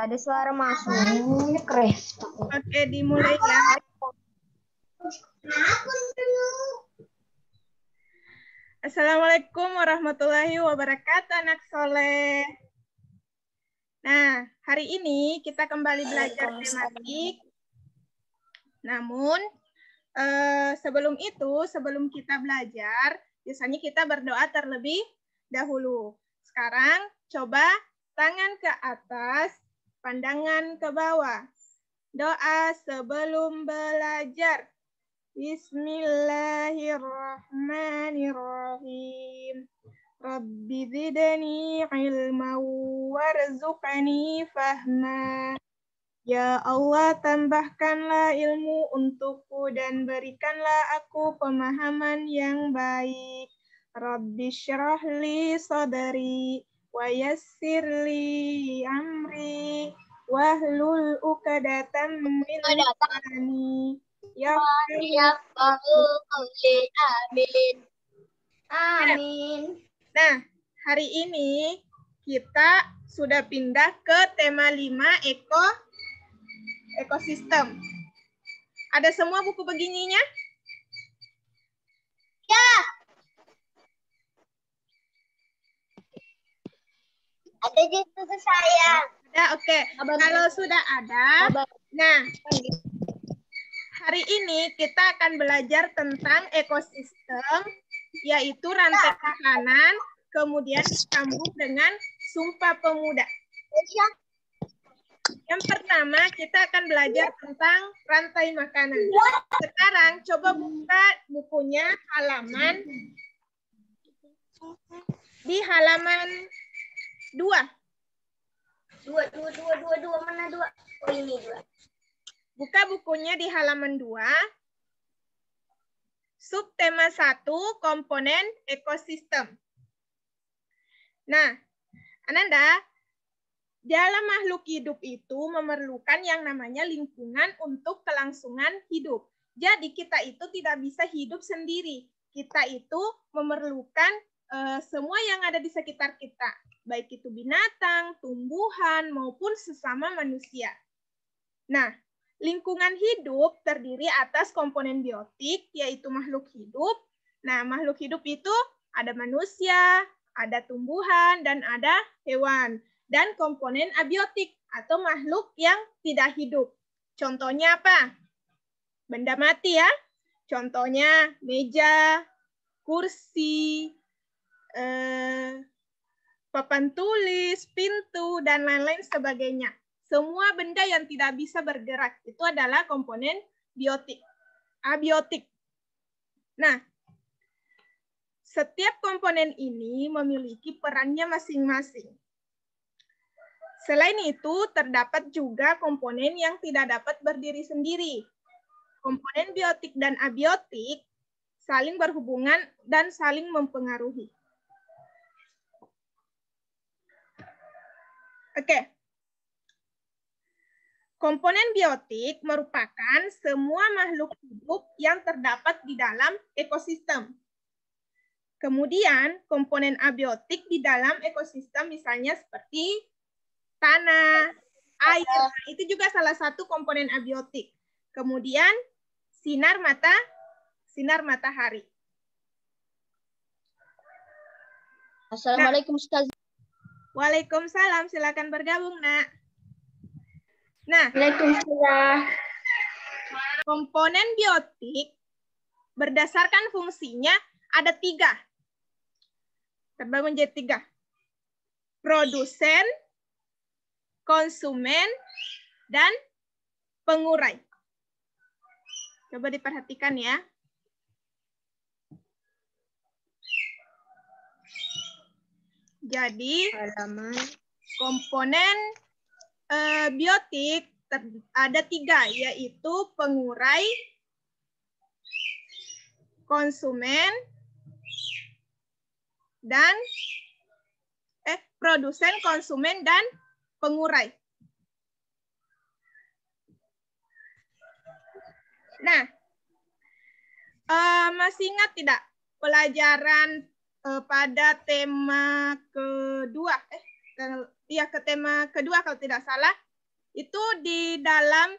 Ada suara masuk. Kres. Oke, dimulai ya. Assalamualaikum warahmatullahi wabarakatuh, anak soleh. Nah, hari ini kita kembali belajar tematik. Namun, sebelum kita belajar, biasanya kita berdoa terlebih dahulu. Sekarang, coba tangan ke atas, pandangan ke bawah. Doa sebelum belajar. Bismillahirrahmanirrahim. Rabbi zidni ilma warzuqni fahma. Ya Allah, tambahkanlah ilmu untukku dan berikanlah aku pemahaman yang baik. Rabbi syrah li sadri wa yassir li amri wahlul uqdatam min lisani. Ya Amin. Amin. Nah, hari ini kita sudah pindah ke tema 5 ekosistem. Ada semua buku begininya? Ya. Ada di buku saya. Ada, oke. Kalau sudah ada, nah, hari ini kita akan belajar tentang ekosistem, yaitu rantai makanan, kemudian disambung dengan Sumpah Pemuda. Yang pertama, kita akan belajar tentang rantai makanan. Sekarang, coba buka bukunya di halaman 2. Dua. Mana 2? Oh, ini 2. Buka bukunya di halaman 2. Subtema 1, komponen ekosistem. Nah, Ananda, dalam makhluk hidup itu memerlukan yang namanya lingkungan untuk kelangsungan hidup. Jadi kita itu tidak bisa hidup sendiri. Kita itu memerlukan semua yang ada di sekitar kita. Baik itu binatang, tumbuhan, maupun sesama manusia. Nah, lingkungan hidup terdiri atas komponen biotik, yaitu makhluk hidup. Nah, makhluk hidup itu ada manusia, ada tumbuhan, dan ada hewan. Dan komponen abiotik atau makhluk yang tidak hidup. Contohnya apa? Benda mati ya. Contohnya meja, kursi, papan tulis, pintu, dan lain-lain sebagainya. Semua benda yang tidak bisa bergerak itu adalah komponen biotik, abiotik. Nah, setiap komponen ini memiliki perannya masing-masing. Selain itu, terdapat juga komponen yang tidak dapat berdiri sendiri. Komponen biotik dan abiotik saling berhubungan dan saling mempengaruhi. Oke. Komponen biotik merupakan semua makhluk hidup yang terdapat di dalam ekosistem. Kemudian, komponen abiotik di dalam ekosistem misalnya seperti tanah, air, itu juga salah satu komponen abiotik. Kemudian, sinar matahari. Assalamualaikum, Ustaz. Waalaikumsalam, silakan bergabung, Nak. Nah, Waalaikumsalam. Komponen biotik berdasarkan fungsinya ada 3. Terbagi menjadi 3. Produsen, konsumen, dan pengurai. Coba diperhatikan ya. Jadi, komponen biotik ada 3, yaitu pengurai, konsumen, dan produsen, konsumen, dan pengurai. Nah, masih ingat tidak pelajaran pada tema kedua? Ke tema kedua kalau tidak salah, Itu di dalam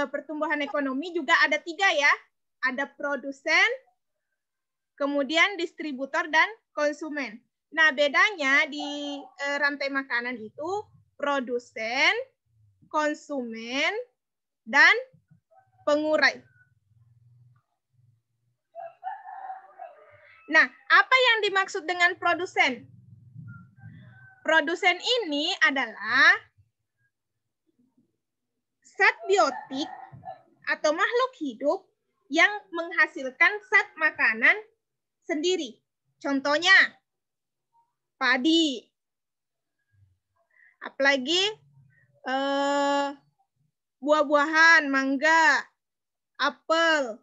pertumbuhan ekonomi juga ada 3 ya. Ada produsen, kemudian distributor, dan konsumen. Nah, bedanya di rantai makanan itu produsen, konsumen, dan pengurai. Nah, apa yang dimaksud dengan produsen? Produsen ini adalah zat biotik atau makhluk hidup yang menghasilkan zat makanan sendiri. Contohnya, padi. Apalagi buah-buahan, mangga, apel.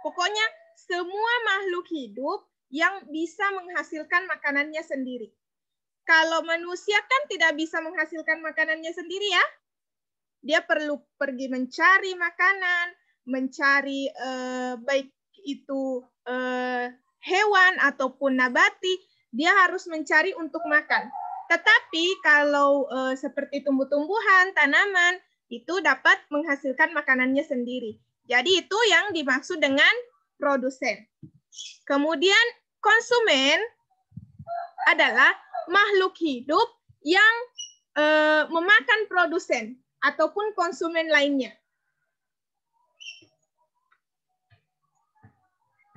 Pokoknya semua makhluk hidup yang bisa menghasilkan makanannya sendiri. Kalau manusia kan tidak bisa menghasilkan makanannya sendiri ya. Dia perlu pergi mencari makanan, mencari baik itu hewan ataupun nabati, dia harus mencari untuk makan. Tetapi kalau seperti tumbuh-tumbuhan, tanaman, itu dapat menghasilkan makanannya sendiri. Jadi itu yang dimaksud dengan produsen. Kemudian konsumen adalah makhluk hidup yang memakan produsen ataupun konsumen lainnya.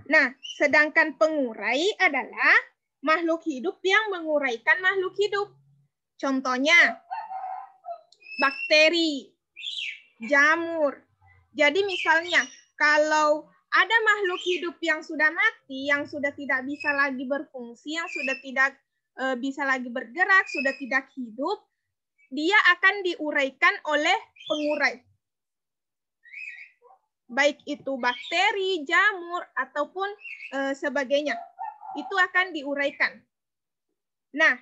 Nah, sedangkan pengurai adalah makhluk hidup yang menguraikan makhluk hidup. Contohnya, bakteri, jamur. Jadi misalnya, kalau ada makhluk hidup yang sudah mati, yang sudah tidak bisa lagi berfungsi, yang sudah tidak bisa lagi bergerak, sudah tidak hidup, dia akan diuraikan oleh pengurai. Baik itu bakteri, jamur, ataupun sebagainya. Itu akan diuraikan. Nah,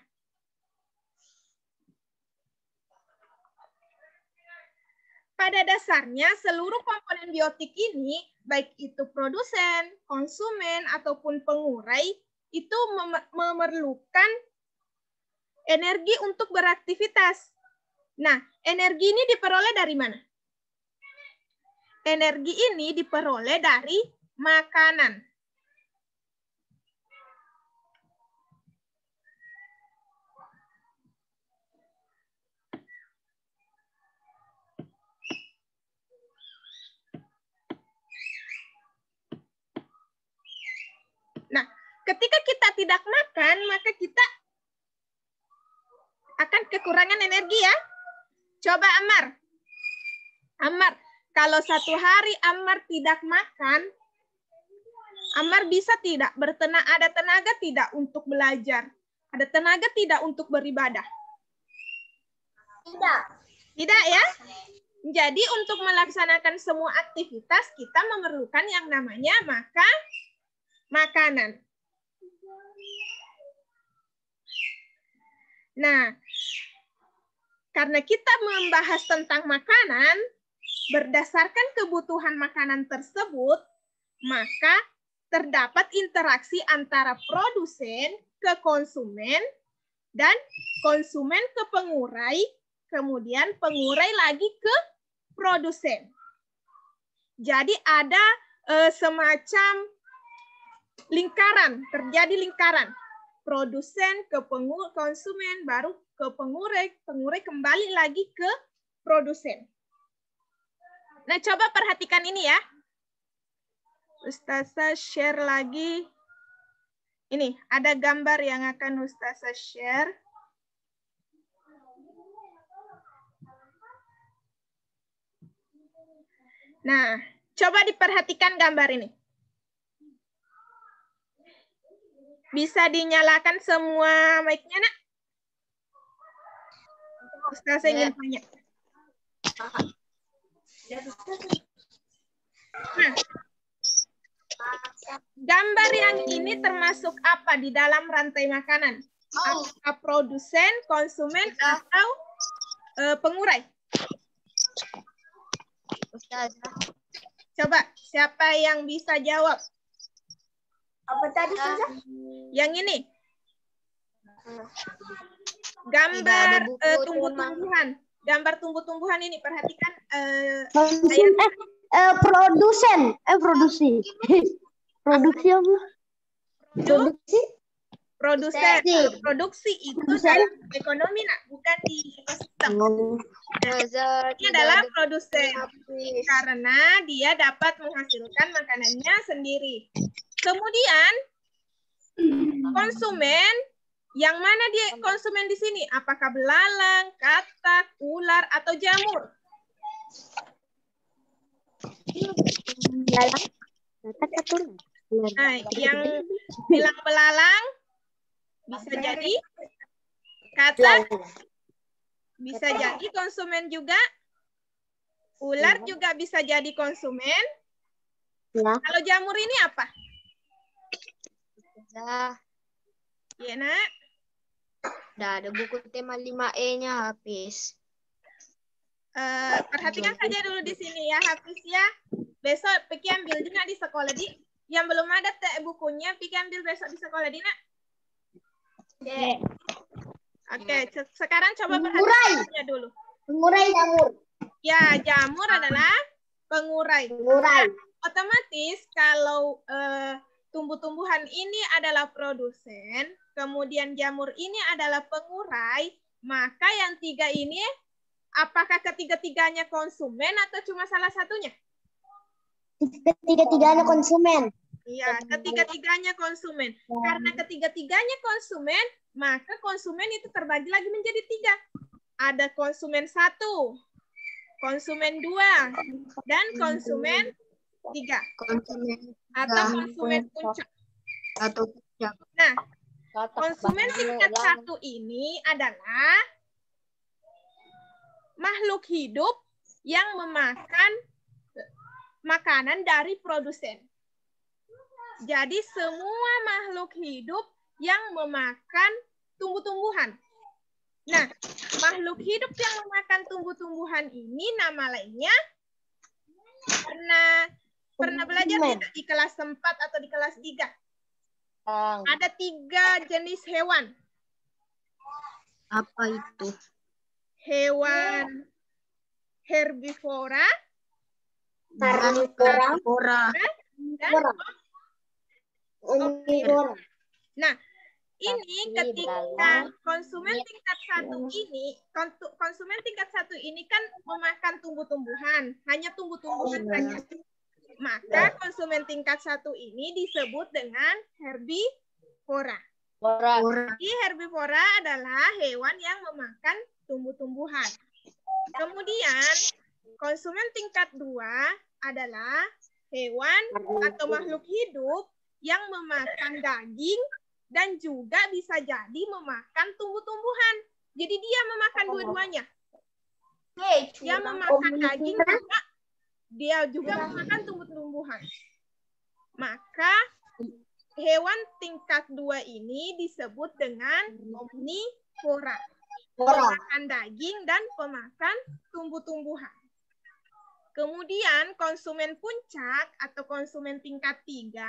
pada dasarnya seluruh komponen biotik ini, baik itu produsen, konsumen, ataupun pengurai, itu memerlukan energi untuk beraktivitas. Nah, energi ini diperoleh dari mana? Energi ini diperoleh dari makanan. Nah, ketika kita tidak makan, maka kita akan kekurangan energi ya. Coba Ammar, kalau satu hari Ammar tidak makan, Ammar bisa tidak ada tenaga tidak untuk belajar? Ada tenaga tidak untuk beribadah? Tidak. Tidak ya? Jadi untuk melaksanakan semua aktivitas kita memerlukan yang namanya makanan. Nah, karena kita membahas tentang makanan, berdasarkan kebutuhan makanan tersebut, maka terdapat interaksi antara produsen ke konsumen dan konsumen ke pengurai, kemudian pengurai lagi ke produsen. Jadi ada semacam lingkaran, terjadi lingkaran. Produsen ke konsumen, baru ke pengurai, pengurai kembali lagi ke produsen. Nah, coba perhatikan ini ya. Ustazah share lagi. Ini, ada gambar yang akan Ustazah share. Nah, coba diperhatikan gambar ini. Bisa dinyalakan semua mic-nya, Nak? Ustazah ingin tanya. Nah, gambar yang ini termasuk apa di dalam rantai makanan? Apakah produsen, konsumen, atau pengurai? Ustazah. Coba, siapa yang bisa jawab? Apa tadi, Ustazah? Yang ini. Gambar tumbuh-tumbuhan. Gambar tumbuh-tumbuhan ini, perhatikan. Produsen. Produksi. Produksi apa? Produksi. Produsen. Produksi itu dalam ekonomi, nak, bukan di ekosistem. Ini adalah produsen karena dia dapat menghasilkan makanannya sendiri. Kemudian konsumen, yang mana dia konsumen di sini? Apakah belalang, katak, ular, atau jamur? Belalang. Nah, yang bilang belalang bisa jadi katak, bisa jadi konsumen juga. Ular juga bisa jadi konsumen. Kalau jamur ini apa? Ya, nak. Udah ada buku tema 5E-nya habis. Perhatikan saja dulu di sini ya, Hafiz ya. Besok pergi ambil di nak di sekolah di. Yang belum ada bukunya, pergi ambil besok di sekolah di nak. Oke, sekarang coba perhatikan dulu. Pengurai jamur. Ya, jamur adalah pengurai. Pengurai. Otomatis kalau tumbuh-tumbuhan ini adalah produsen, kemudian jamur ini adalah pengurai, maka yang tiga ini apakah ketiga-tiganya konsumen atau cuma salah satunya? Ketiga-tiganya konsumen. Iya, ketiga-tiganya konsumen. Karena ketiga-tiganya konsumen, maka konsumen itu terbagi lagi menjadi tiga. Ada konsumen 1, konsumen 2, dan konsumen 3. Atau konsumen puncak. Nah, konsumen tingkat 1 ini adalah makhluk hidup yang memakan makanan dari produsen. Jadi semua makhluk hidup yang memakan tumbuh-tumbuhan. Nah, makhluk hidup yang memakan tumbuh-tumbuhan ini nama lainnya pernah belajar tidak di kelas 4 atau di kelas 3? Ada 3 jenis hewan. Apa itu? Hewan herbivora, karnivora, dan omnivora. Nah, ini ketika konsumen tingkat 1 ini kan memakan tumbuh-tumbuhan, hanya tumbuh-tumbuhan saja. Maka konsumen tingkat 1 ini disebut dengan herbivora. Jadi herbivora adalah hewan yang memakan tumbuh-tumbuhan. Kemudian konsumen tingkat 2 adalah hewan atau makhluk hidup yang memakan daging dan juga bisa jadi memakan tumbuh-tumbuhan. Jadi dia memakan dua-duanya. Dia memakan daging juga, dia juga memakan tumbuh-tumbuhan. Maka hewan tingkat 2 ini disebut dengan omnivora. Pemakan daging dan pemakan tumbuh-tumbuhan. Kemudian konsumen puncak atau konsumen tingkat 3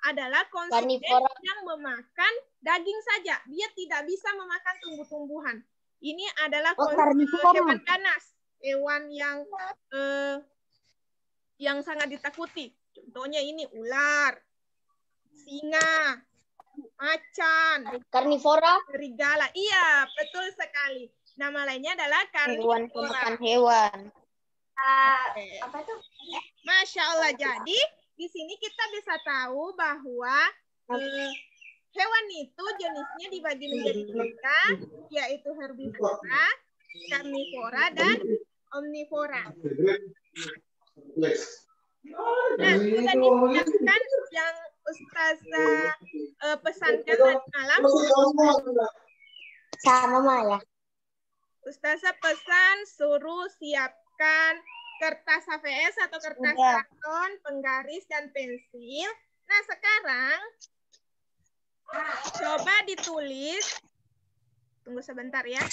adalah konsumen yang memakan daging saja. Dia tidak bisa memakan tumbuh-tumbuhan. Ini adalah hewan ganas, hewan yang sangat ditakuti. Contohnya ini ular, singa, macan, karnivora, serigala. Iya, betul sekali. Nama lainnya adalah karnivora. Hewan pemakan hewan. Apa tuh? Masya Allah. Jadi di sini kita bisa tahu bahwa hewan itu jenisnya dibagi menjadi 3, yaitu herbivora, karnivora, dan omnivora. Nah, sudah dijelaskan yang Ustazah pesankan tadi malam. Sama Maya. Ustazah pesan suruh siapkan kertas HVS atau kertas karton, penggaris, dan pensil. Nah, sekarang coba ditulis. Tunggu sebentar ya.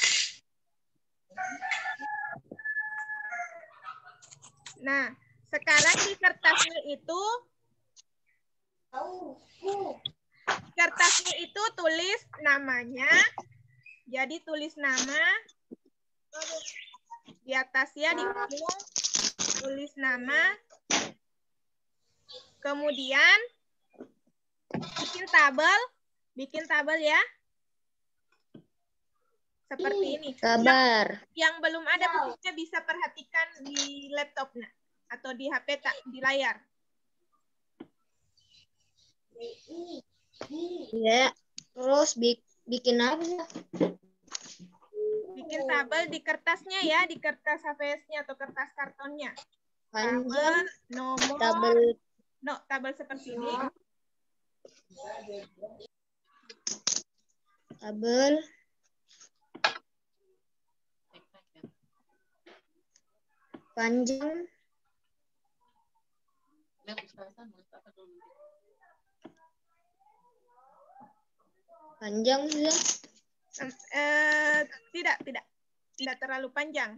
Nah, sekarang di kertasnya itu tulis namanya. Jadi tulis nama. Di atasnya dikurung, tulis nama. Kemudian bikin tabel ya. Seperti ini. Kabar. Yang belum ada bukunya bisa perhatikan di laptopnya atau di HP di layar. Ya, terus bikin apa? Bikin tabel di kertasnya ya, di kertas HVS-nya atau kertas kartonnya. Panjang. Tabel, nomor, tabel seperti ini. Tabel. Panjang. Panjang sudah. Tidak terlalu panjang.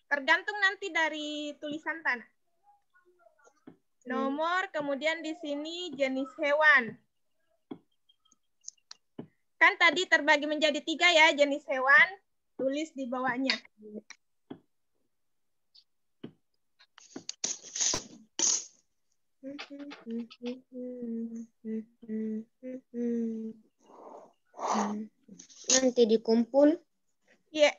Tergantung nanti dari tulisan tanah. Nomor, kemudian di sini jenis hewan. Kan tadi terbagi menjadi 3 ya jenis hewan. Tulis di bawahnya. Nanti dikumpul. Iya.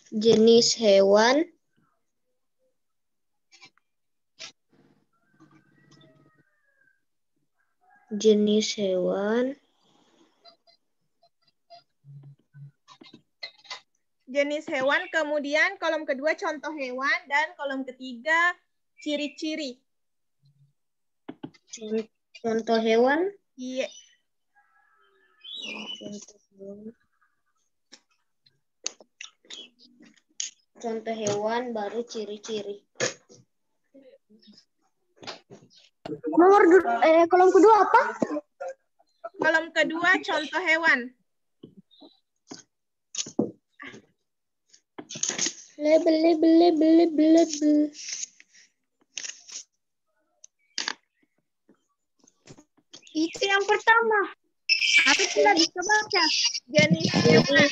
Jenis hewan. Jenis hewan. Jenis hewan, kemudian kolom kedua contoh hewan, dan kolom ketiga ciri-ciri. Contoh hewan. Iya. Contoh hewan baru ciri-ciri. Kolom kedua apa? Kolom kedua contoh hewan. Label. Itu yang pertama. Tapi tidak bisa baca. Jenis hewan.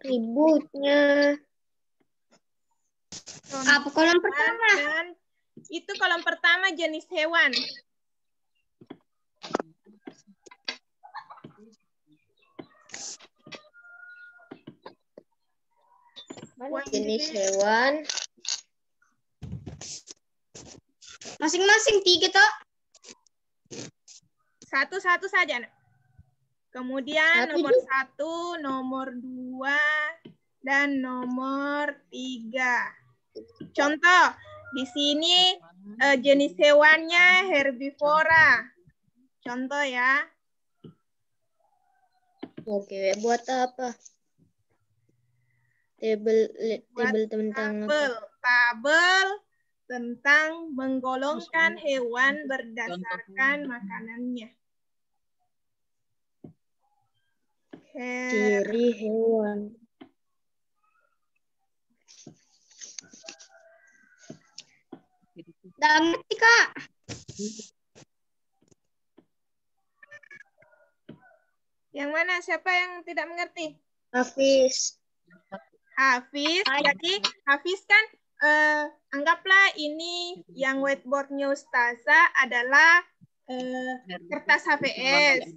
Ributnya. Apa kolom pertama? Dan itu kolom pertama jenis hewan. Jenis hewan. Masing-masing 3 toh. Satu-satu saja. Kemudian nomor 1, nomor 2, dan nomor 3. Contoh, di sini jenis hewannya herbivora. Contoh ya. Oke, buat apa? Tabel tentang tabel tentang menggolongkan hewan berdasarkan makanannya. ciri hewan. Udah ngerti, Kak. Yang mana? Siapa yang tidak mengerti? Hafiz. Jadi Hafiz kan anggaplah ini yang whiteboardnya Ustazah adalah kertas HVS.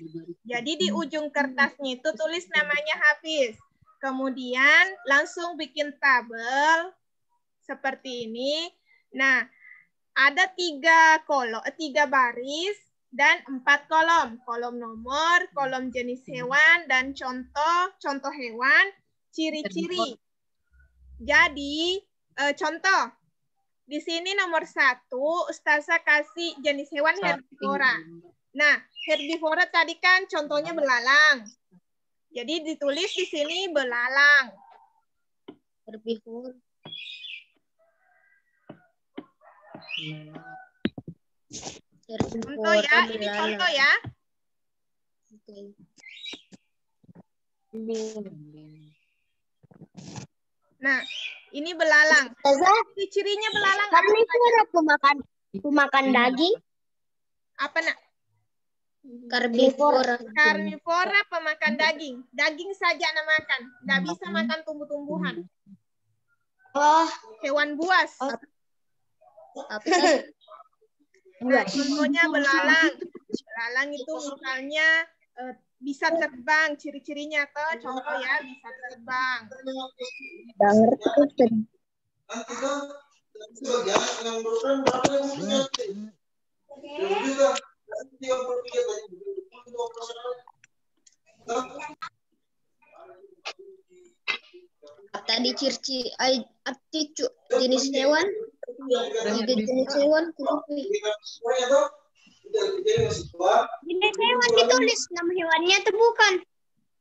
Jadi di ujung kertasnya itu tulis namanya Hafiz. Kemudian langsung bikin tabel seperti ini. Nah, ada 3 baris dan 4 kolom. Kolom nomor, kolom jenis hewan, dan contoh hewan, ciri-ciri. Jadi, contoh. Di sini nomor 1, Ustazah kasih jenis hewan herbivora. Nah, herbivora tadi kan contohnya belalang. Jadi ditulis di sini belalang. Herbivora. Contoh ya, ini contoh ya. Oke. Nah, ini belalang. Ciri-cirinya belalang apa saja? Karnivora pemakan daging. Apa nak? Karnivora. Karnivora pemakan daging. Daging saja nak makan. Nggak bisa makan tumbuh-tumbuhan. Oh, Hewan buas. Apa sih? Nah, contohnya belalang. Belalang itu misalnya bisa terbang. Ciri-cirinya tuh contoh ya, bisa terbang. Tadi jenis hewan. 3 jenis hewan. jenis hewan ditulis. Nama hewannya itu bukan.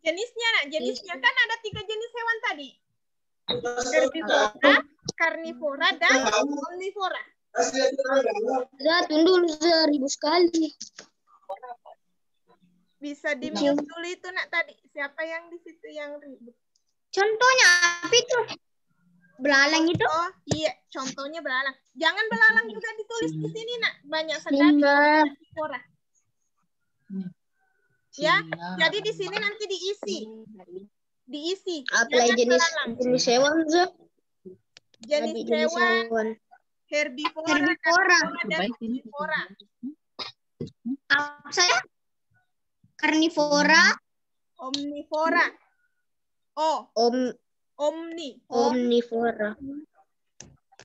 Jenisnya nak, jenisnya kan ada 3 jenis hewan tadi. Herbivora, karnivora, dan omnivora. Tunduk 1000 sekali. Bisa di-mute dulu itu nak tadi. Siapa yang di situ yang ribut? Contohnya apa itu? Belalang itu? Oh iya, contohnya belalang. Jangan belalang juga ditulis di sini nak. Banyak sekali herbivora. Ya, jadi di sini nanti diisi. Apa jenis hewan, Zak? Jenis hewan herbivora, dan omnivora. Apa saya? Karnivora. Omnivora. Oh, omnivora.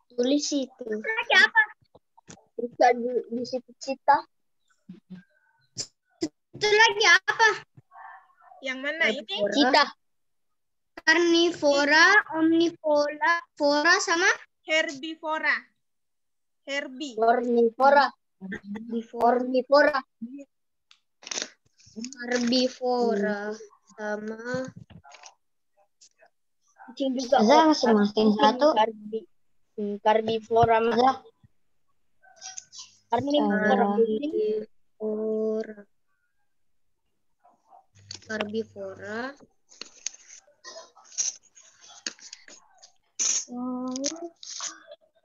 Tulis itu. Lagi apa? Bisa di situ cita. Itu lagi apa? Yang mana ini? Cita. Karnivora, omnivora, sama herbivora. Karnivora. Herbivora sama kucing juga. Masing-masing satu. Karnivora mah. Herbivora.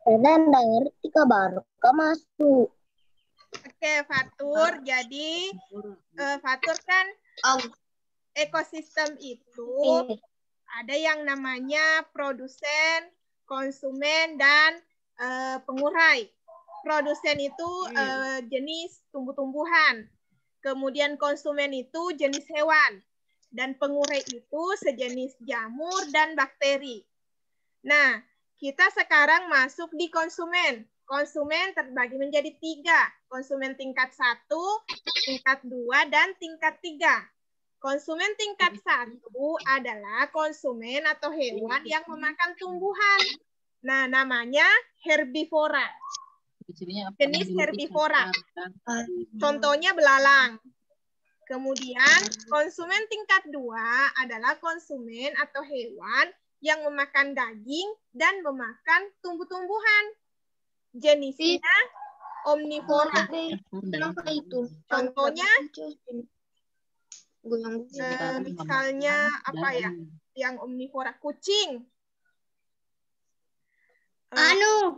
Karena nggak ngerti kabar masuk. Oke, Fatur. Jadi Fatur kan ekosistem itu ada yang namanya produsen, konsumen, dan pengurai. Produsen itu jenis tumbuh-tumbuhan. Kemudian konsumen itu jenis hewan. Dan pengurai itu sejenis jamur dan bakteri. Nah, kita sekarang masuk di konsumen. Konsumen terbagi menjadi 3. Konsumen tingkat 1, tingkat 2, dan tingkat 3. Konsumen tingkat 1 adalah konsumen atau hewan yang memakan tumbuhan. Nah, namanya herbivora. Jenis herbivora. Contohnya belalang. Kemudian konsumen tingkat 2 adalah konsumen atau hewan yang memakan daging dan memakan tumbuh-tumbuhan. Jenisnya omnivora. Apa itu? Contohnya misalnya apa ya? Yang omnivora, kucing.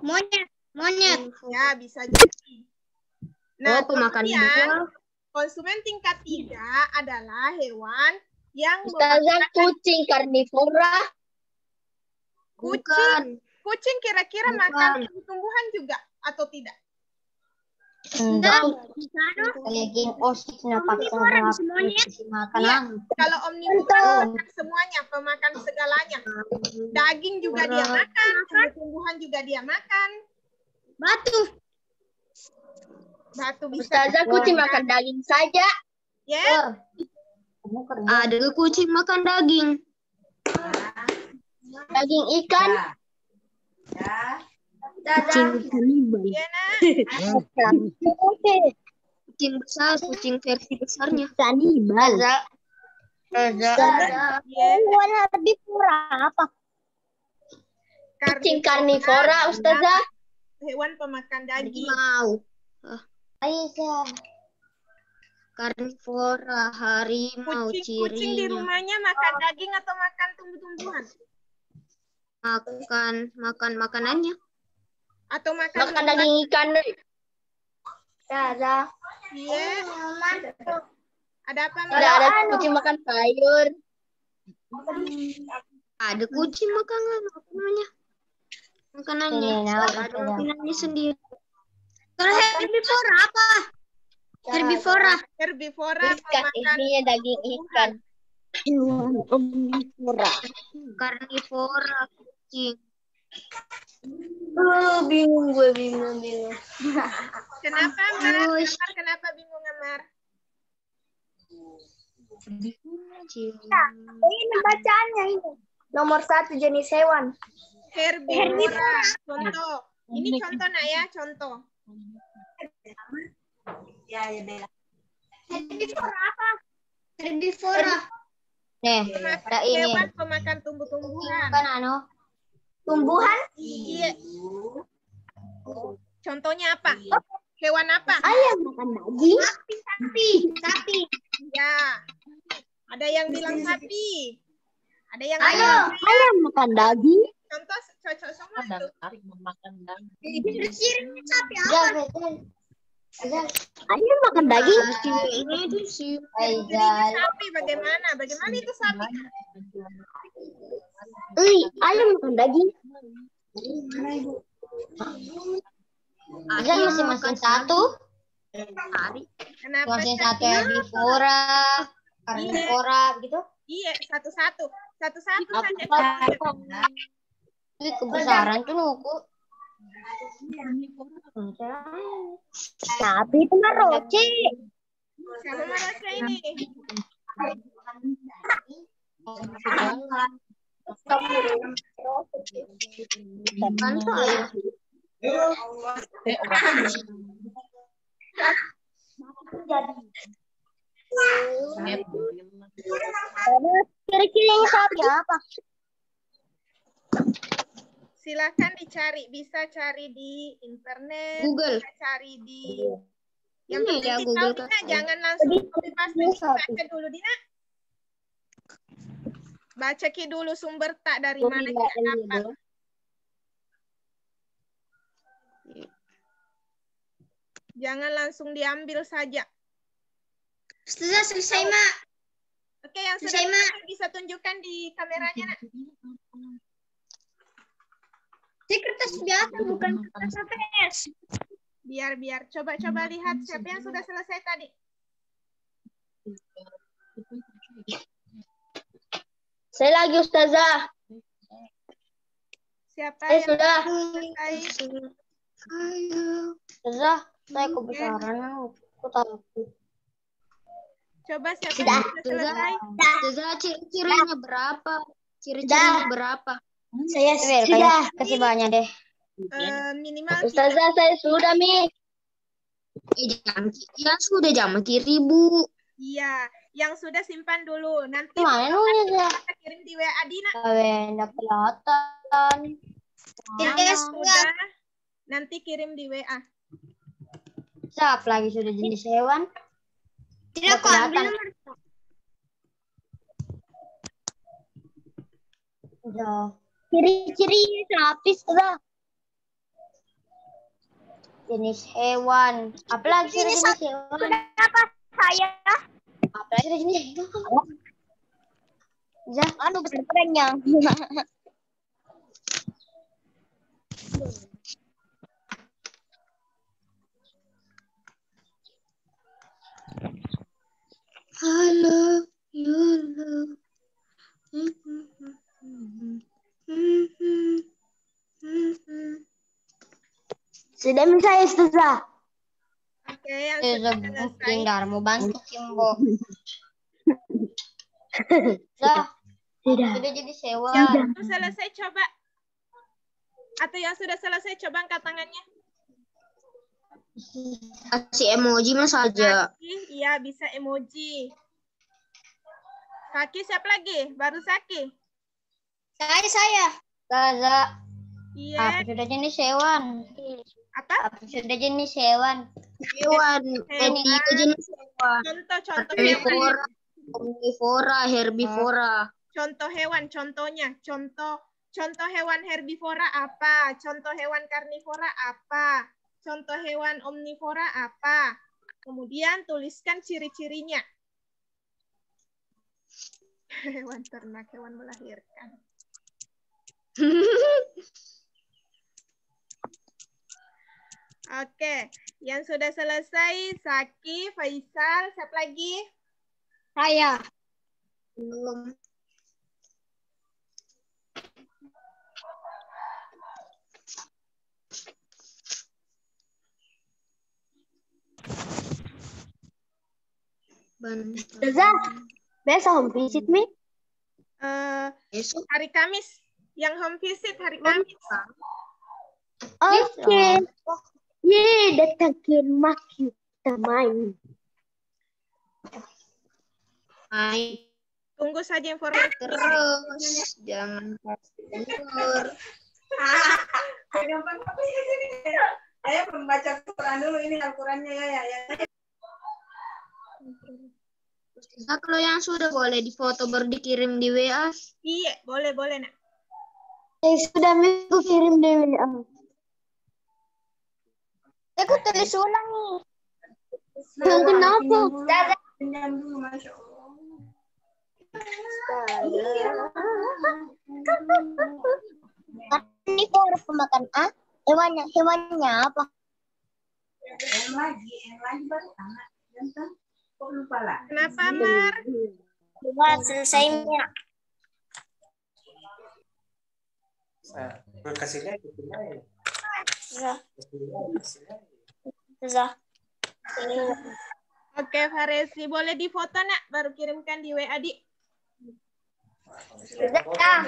Monyet. Ya, bisa jadi. Nah, pemakan kemudian konsumen tingkat 3 adalah hewan yang kucing karnivora. Kucing kira-kira makan tumbuhan juga atau tidak? Enggak. Kalau omnivora makan semuanya, pemakan segalanya. Daging juga dia makan, tumbuhan juga dia makan. Batu bisa. Ustazah, kucing makan daging saja. Ya. Ada kucing makan daging. Daging ikan. Kucing kanibal. Iya, Nak. Kucing besar, kucing versi besarnya. Kanibal. Ya, Hewan herbivora apa? Kucing karnivora, Ustazah. hewan pemakan daging. Harimau. Aisyah. Karnivora, harimau, Kucing di cirinya. rumahnya makan daging atau makan tumbuh-tumbuhan? Makan makanannya. Atau makan Makan daging ikan. Ustazah. Iya. Ada apa, Mbak? Tidak ada kucing makan sayur. Ada kucing makanannya. Makanannya. Ada makanannya sendiri. Kalau herbivora apa? Herbivora. Herbivora Ikan, pemakan ini daging ikan. Hewan omnivora. Karnivora, kucing. Bingung gue, bingung. Kenapa, Mbak? Kenapa bingung, Amar? Ini bacaannya ini. Nomor 1 jenis hewan. Herbivora. Contoh. Ini contoh, nak ya, contoh. Herbivora apa? Herbivora. Nih, ada ini. Hewan pemakan tumbuh-tumbuhan. Kan tumbuhan? Iya. Contohnya apa? Hewan apa? Ayam makan daging. Sapi. Ya. Ada yang bilang sapi. Ada yang Ayam makan daging. contoh cocok semua tuh. Cirinya sapi apa? Ayam makan daging. Ini tuh sih. Cirinya sapi bagaimana? Bagaimana itu sapi? Ayam makan daging. Ayam Masing-masing satu. Kenapa? Masing-satu herbivora, karnivora gitu. Iya, satu-satu. Satu-satu saja. Ini kebesaran tuh nuku. Tapi itu mah roce. Siapa merasa ini? Ciri-cirinya sapi apa? Silakan dicari, bisa cari di internet, Google. bisa cari di Ini penting ya, ditahu, Google Dina, kan. jangan langsung copy paste, baca dulu Dina. Baca ki dulu sumber tak dari mana kita dapat. Jangan langsung diambil saja. Sudah selesai, Mak. Oke, yang sudah selesai bisa tunjukkan di kameranya, Nak. Ini kertas biasa, bukan kertas APS. Biar. Coba lihat siapa yang sudah selesai tadi. Saya lagi, Ustazah. Siapa Saya yang sudah. selesai? Ustazah, saya kebesaran. Aku tahu. Coba siapa yang sudah selesai? Ustazah, ciri-cirinya berapa? Ciri-cirinya berapa? Saya sudah. Kasih banyak deh. Minimal Ustazah, saya sudah, Mi. Jam kiri, Bu. Iya, yang sudah simpan dulu. Nanti Mana nulisnya? kita kirim di WA Dina. Enggak kelihatan. Yang sudah nanti kirim di WA. Siapa lagi sudah jenis hewan? Tidak kelihatan. Udah. Ciri-ciri sapi sudah. Jenis hewan. Apalagi jenis hewan? Kenapa saya? Apalagi jenis hewan? Anu besar kerennya. Halo, you. Sudah saya Ustazah. Oke, yang sudah selesai. Mau bantu Kimbo. Sudah jadi sewa. Yang belum selesai coba. Atau yang sudah selesai coba angkat tangannya. Kasih emoji mas saja. Saki, iya bisa emoji. Saki siapa lagi? Baru Saki. Saya. Gaza. Iya. sudah jenis hewan? Apa? Sudah jenis hewan? Hewan. Hewan. Itu jenis hewan. Contoh Karnivora, hewan. omnivora, herbivora. Contoh hewan, contohnya. Contoh hewan herbivora apa? Contoh hewan karnivora apa? Contoh hewan omnivora apa? Kemudian tuliskan ciri-cirinya. Hewan ternak, hewan melahirkan. Oke, yang sudah selesai, Saki, Faisal, siapa lagi? Saya. Belum. Gaza. Besok home visit me. Besok. Hari Kamis. Yang home visit hari Kamis. Oke. Yeay, datang ke rumah kita main. Main Tunggu saja informasi. terus. Jangan kasih tidur. Ayo membaca Quran dulu, ini Al-Qurannya ya. Nah, kalau yang sudah boleh difoto baru dikirim di WA. Iya, boleh nak. Sudah minggu kirim di WA. Aku tulis ulang nih. Kenapa? Pinjam dulu, Masya Allah. Ini baru pemakan A. Hewannya apa? Yang lagi baru anak. Jangan kok lupa lah. Kenapa, Mar? Wah, selesainya. Kasih lihat. Sudah. Oke, Faresi, boleh difoto nak, baru kirimkan di WA di. Dah.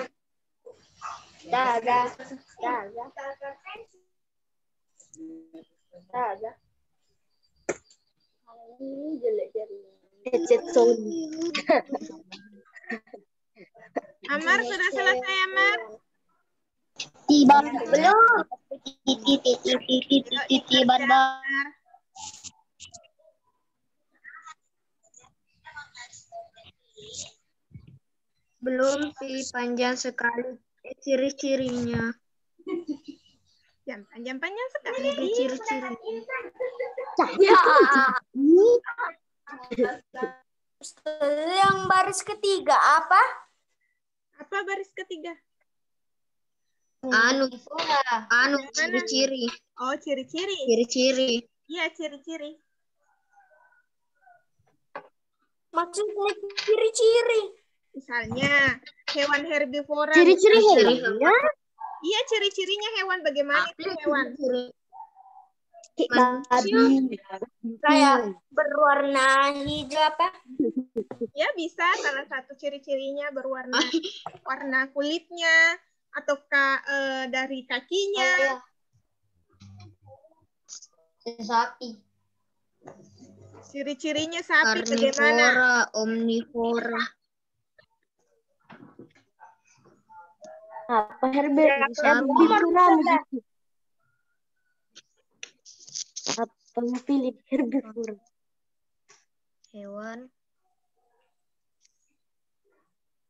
Ini jelek jarinya. Amar, sudah selesai, Amar? Tiba belum. Tiba. Amar. Belum sih, panjang sekali ciri-cirinya. Yang panjang-panjang sekali. Ciri-cirinya. Yang baris ketiga apa? Apa baris ketiga? Anu, Yang mana? ciri-ciri. Oh, ciri-ciri. Ciri-ciri. Iya, ciri-ciri. Maksudnya ciri-ciri. Misalnya, hewan herbivora. Ciri-ciri hewannya? Iya, ciri-cirinya hewan. Bagaimana itu hewan? Babi. Kayak berwarna hijau apa? Ya, bisa. Salah satu ciri-cirinya berwarna warna kulitnya, ataukah dari kakinya. Sapi. Ciri-cirinya sapi bagaimana? Karnivora, omnivora. Apa herbivora? Apa yang pilih herbivora? Hewan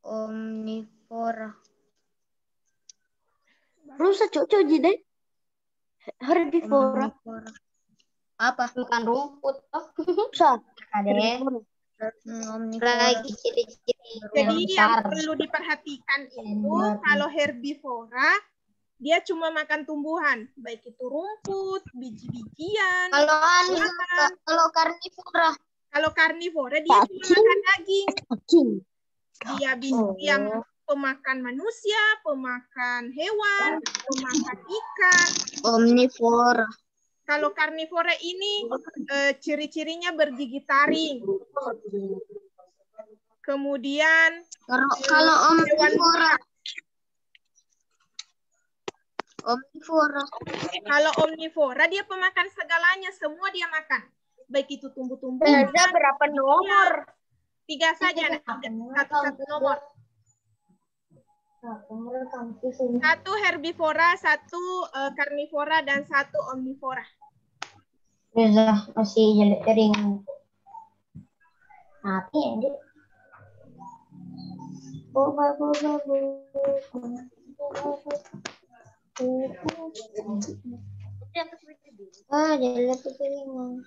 omnivora. Rusa cocok jadi herbivora. Omnivora. Apa? Bukan rumput. Rusa. Omnivora. Lagi ciri-ciri. Jadi yang perlu diperhatikan itu kalau herbivora dia cuma makan tumbuhan, baik itu rumput, biji-bijian. Kalau karnivora. Kalau karnivora dia cuma makan daging. Dia pemakan manusia, pemakan hewan, pemakan ikan. Omnivora. Kalau karnivora ini ciri-cirinya bergigi taring. Kemudian Kalau Omnivora. Kalau omnivora dia pemakan segalanya, semua dia makan. Baik itu tumbuh-tumbuhan. berapa nomor? 3 saja, Nak. Satu nomor. 1 herbivora, 1 karnivora, dan 1 omnivora. Reza masih jelek kering. Mati ya, Dek. Jelek kering.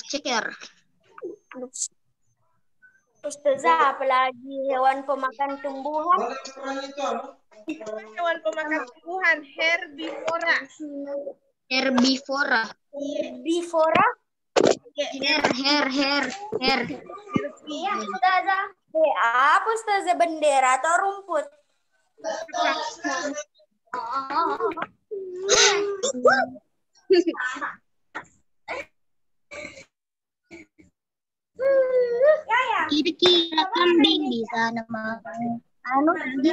Ceker. Ustazah, apalagi hewan pemakan tumbuhan? Hewan pemakan tumbuhan, herbivora. Herbivora. Herbivora? Her. Iya, Ustazah. Apa Ustazah, bendera atau rumput? Kira-kira kambing di sana makan. Tadi.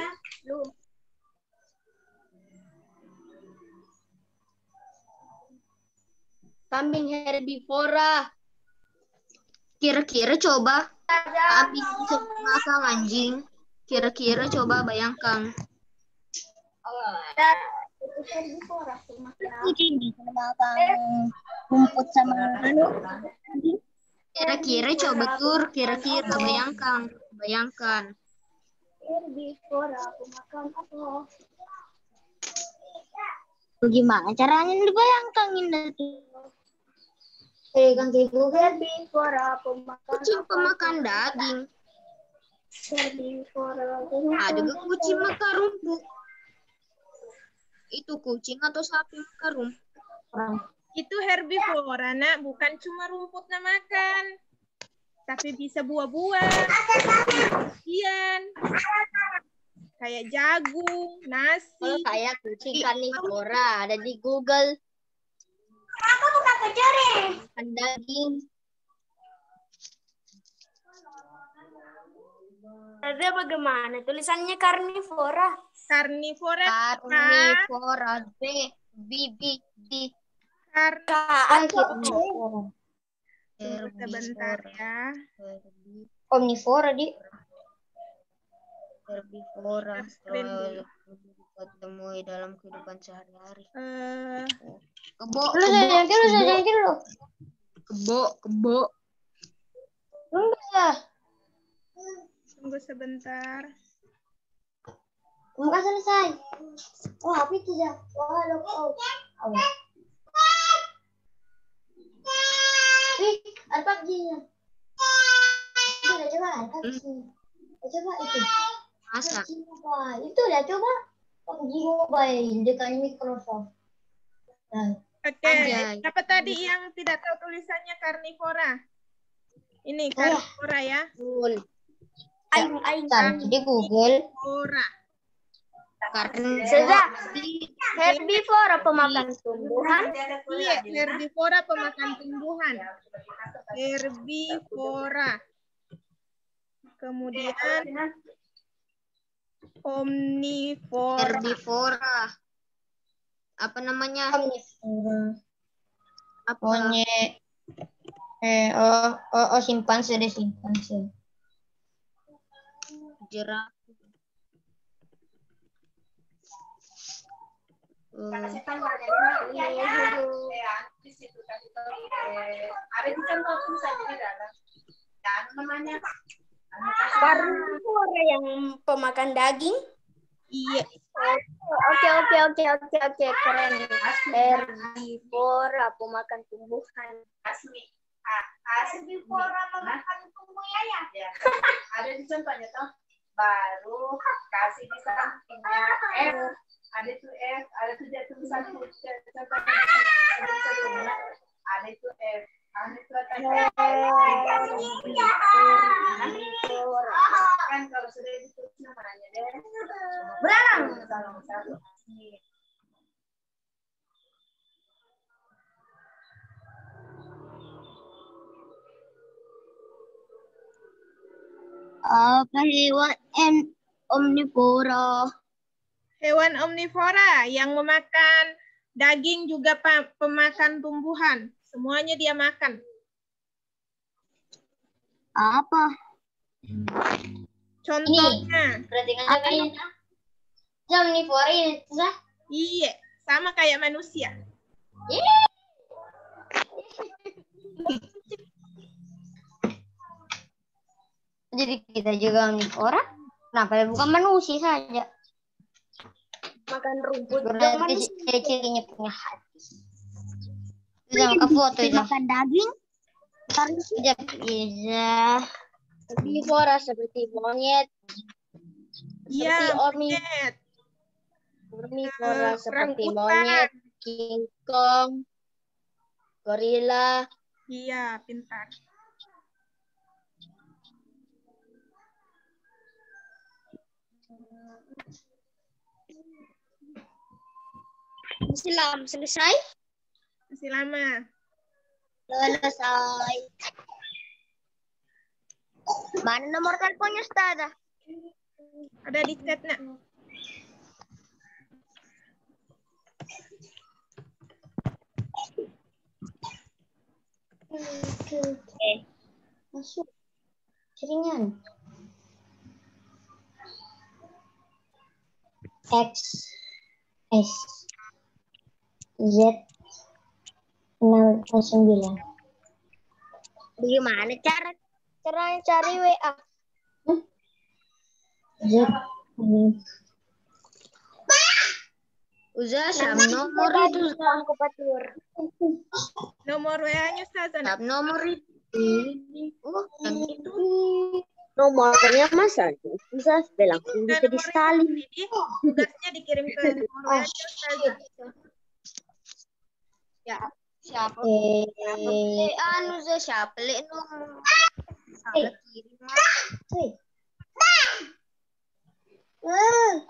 Kambing herbivora. Kira-kira coba kambing bisa makan anjing. Kira-kira coba bayangkan. Kucing bisa makan rumput sama kira-kira coba tur, kira-kira bayangkan. Herbivora pemakan apa? Bagaimana caranya dibayangkan nanti? Ganti Google. Herbivora pemakan Kucing pemakan daging. Herbivora Ada juga kucing makan rumput. Itu kucing atau sapi makan rumput? Itu herbivora, Nak. Bukan cuma rumput na makan. Tapi bisa buah-buah. Ikan. Kayak jagung, nasi. Kalau saya kucing karnivora ada di Google. Aku bukan kecuri. Daging. Ada bagaimana tulisannya karnivora? Karnivora. B. Tunggu sebentar ya. Omnivora di. Herbivora. Temui dalam kehidupan sehari-hari. Kebo. Tunggu sebentar. Bukan selesai. Oh, tapi tidak. Ada PUBG-nya. Udah coba coba itu. Masa? Itu udah coba PUBG Mobile dengan Microsoft. Oke, apa tadi yang tidak tahu tulisannya karnivora? Ini karnivora ya. Di Google. Karnivora. Herbivora pemakan tumbuhan. Iya, herbivora pemakan tumbuhan. Herbivora. Kemudian omnivora. Herbivora. Apa namanya? Omnivora. Apa? Simpanse. Jerapah. Karnivora yang pemakan daging. Iya. Oke, keren. Herbivora pemakan tumbuhan. Herbivora pemakan tumbuhan ya. Ada di contohnya toh. Baru kasih di sampingnya F. Ada itu F, ada itu dia tulisan contohnya. Ada itu F. Ada itu kan kalau sudah ditulis namanya deh. Berang. Satu. Apa hewan omnivora? Hewan omnivora yang memakan daging juga pemakan tumbuhan. Semuanya dia makan. Apa? Contohnya. Berarti kan omnivora ini sah? Iya, sama kayak manusia. Jadi kita juga omnivora? Kenapa bukan manusia saja? Makan rumput. Berarti ciri-cirinya punya hati. Bisa ke foto itu. Makan daging. Sekejap, Iza. Omnivora seperti monyet. Iya, Seperti monyet. Omnivora seperti Orangutan. monyet, King Kong, gorila. Iya, pintar. Selesai? Masih lama. Selesai. Mana nomor teleponnya, Ustazah? Ada di chat, nak. Masuk. Jaringan. X S Z 009. Bagaimana cara cari WA? Z Uza sam nomor itu Nomor WA-nya Ustazah, nak. sam nomor itu. Yang itu. Nomornya masa bisa langsung Nah, bisa nomor disalin. ini tugasnya dikirim ke nomor WA-nya Ustazah. Ya, siapa? Anu Za siapa le nomor? Kirim.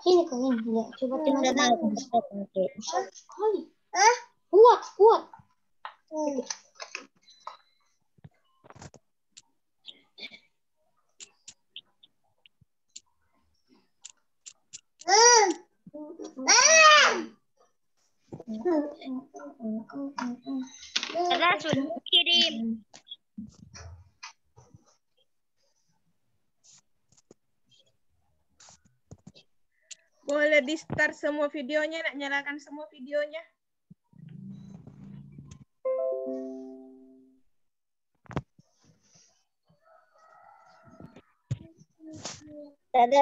Sini kau ini ya. Coba teman-teman. Kuat. Sudah kirim. Boleh di-start semua videonya, nak. Nyalakan semua videonya.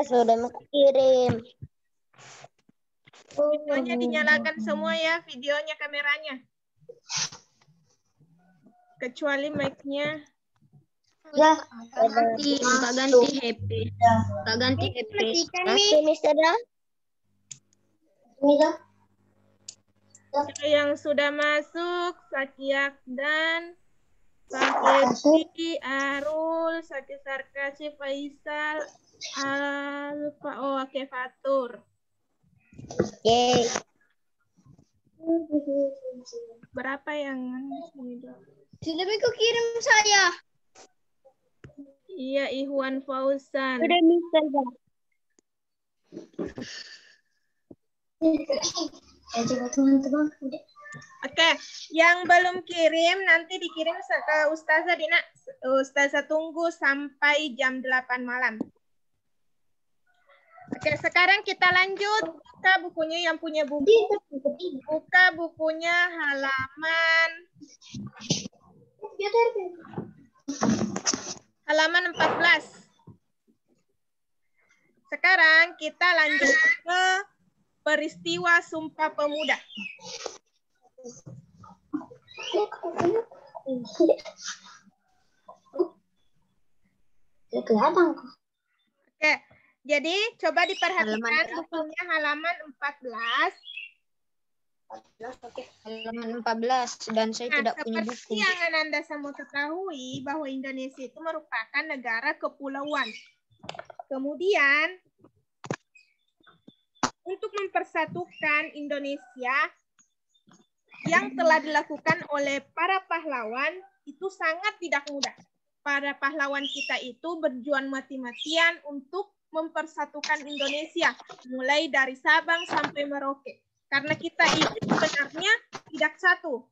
Sudah mengirim. Videonya dinyalakan semua ya, videonya, kameranya. Kecuali mic-nya. Ya, ganti HP. Ganti HP. Oke, Mister. Yang sudah masuk, Sakiak dan Faketi, Arul, Saki Sarkasi, Faisal, Alfa, oke, Fatur. Oke. Berapa yang Sudah kau kirim saya. Iya, Ihwan Fauzan. Sudah Mister. Oke, yang belum kirim nanti dikirim ke Ustazah Dina. Ustazah tunggu sampai jam 8 malam. Oke, sekarang kita lanjut. Buka bukunya yang punya buku. Buka bukunya halaman 14. Sekarang kita lanjut ke peristiwa Sumpah Pemuda. Oke, jadi coba diperhatikan bukunya halaman 14. Halaman 14 dan saya tidak punya buku. Seperti yang Ananda semua ketahui bahwa Indonesia itu merupakan negara kepulauan. Kemudian untuk mempersatukan Indonesia yang telah dilakukan oleh para pahlawan itu sangat tidak mudah. Para pahlawan kita itu berjuang mati-matian untuk mempersatukan Indonesia, mulai dari Sabang sampai Merauke. Karena kita ini sebenarnya tidak satu.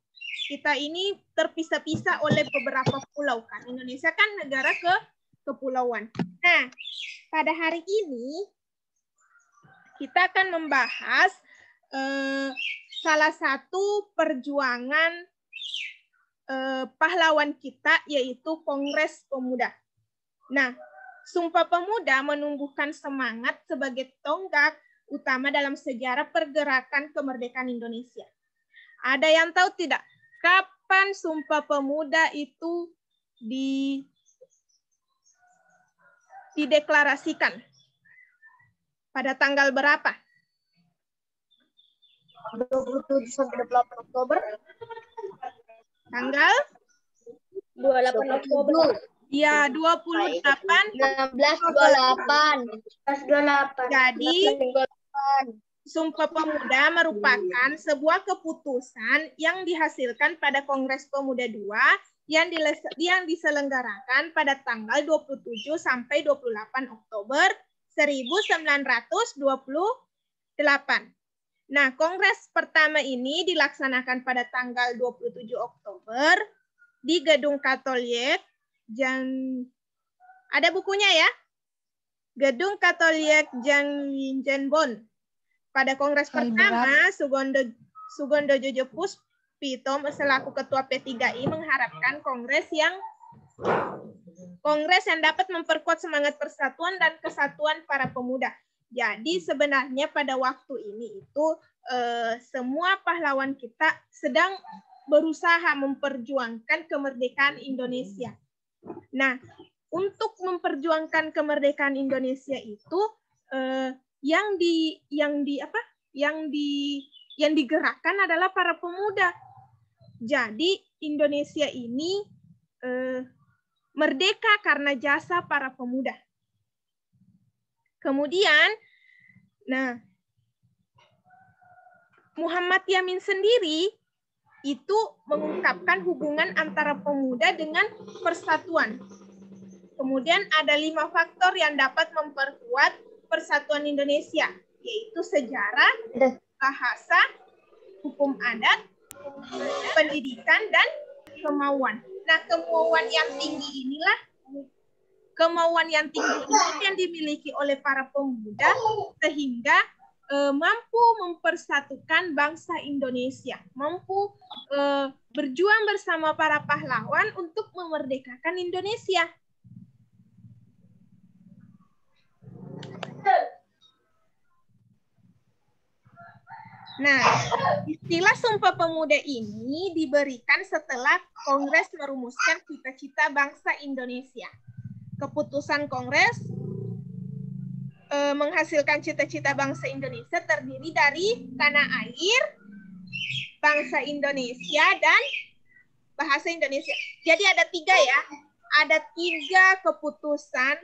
Kita ini terpisah-pisah oleh beberapa pulau kan. Indonesia kan negara kepulauan. Nah, pada hari ini kita akan membahas salah satu perjuangan pahlawan kita, yaitu Kongres Pemuda. Nah, Sumpah Pemuda menumbuhkan semangat sebagai tonggak utama dalam sejarah pergerakan kemerdekaan Indonesia. Ada yang tahu tidak, kapan Sumpah Pemuda itu dideklarasikan? Pada tanggal berapa? 27 sampai 28 Oktober. Tanggal 28 Oktober. ya 28. 1628. Jadi Sumpah Pemuda merupakan sebuah keputusan yang dihasilkan pada Kongres Pemuda II yang diselenggarakan pada tanggal 27 sampai 28 Oktober 1928. Nah, Kongres pertama ini dilaksanakan pada tanggal 27 Oktober di Gedung Katolik. Ada bukunya ya? Gedung Katolik Janlinjenbon. Pada Kongres pertama, Sugondo Jojo Puspito selaku Ketua P3I mengharapkan Kongres yang dapat memperkuat semangat persatuan dan kesatuan para pemuda. Jadi sebenarnya pada waktu ini itu semua pahlawan kita sedang berusaha memperjuangkan kemerdekaan Indonesia. Nah, untuk memperjuangkan kemerdekaan Indonesia itu yang digerakkan adalah para pemuda. Jadi Indonesia ini merdeka karena jasa para pemuda. Kemudian, nah, Muhammad Yamin sendiri itu mengungkapkan hubungan antara pemuda dengan persatuan. Kemudian ada 5 faktor yang dapat memperkuat persatuan Indonesia, yaitu sejarah, bahasa, hukum adat, pendidikan, dan kemauan. Nah, kemauan yang tinggi ini yang dimiliki oleh para pemuda sehingga mampu mempersatukan bangsa Indonesia, mampu berjuang bersama para pahlawan untuk memerdekakan Indonesia. Nah, istilah Sumpah Pemuda ini diberikan setelah Kongres merumuskan cita-cita bangsa Indonesia. Keputusan Kongres menghasilkan cita-cita bangsa Indonesia terdiri dari tanah air, bangsa Indonesia, dan bahasa Indonesia. Jadi ada 3 ya. Ada 3 keputusan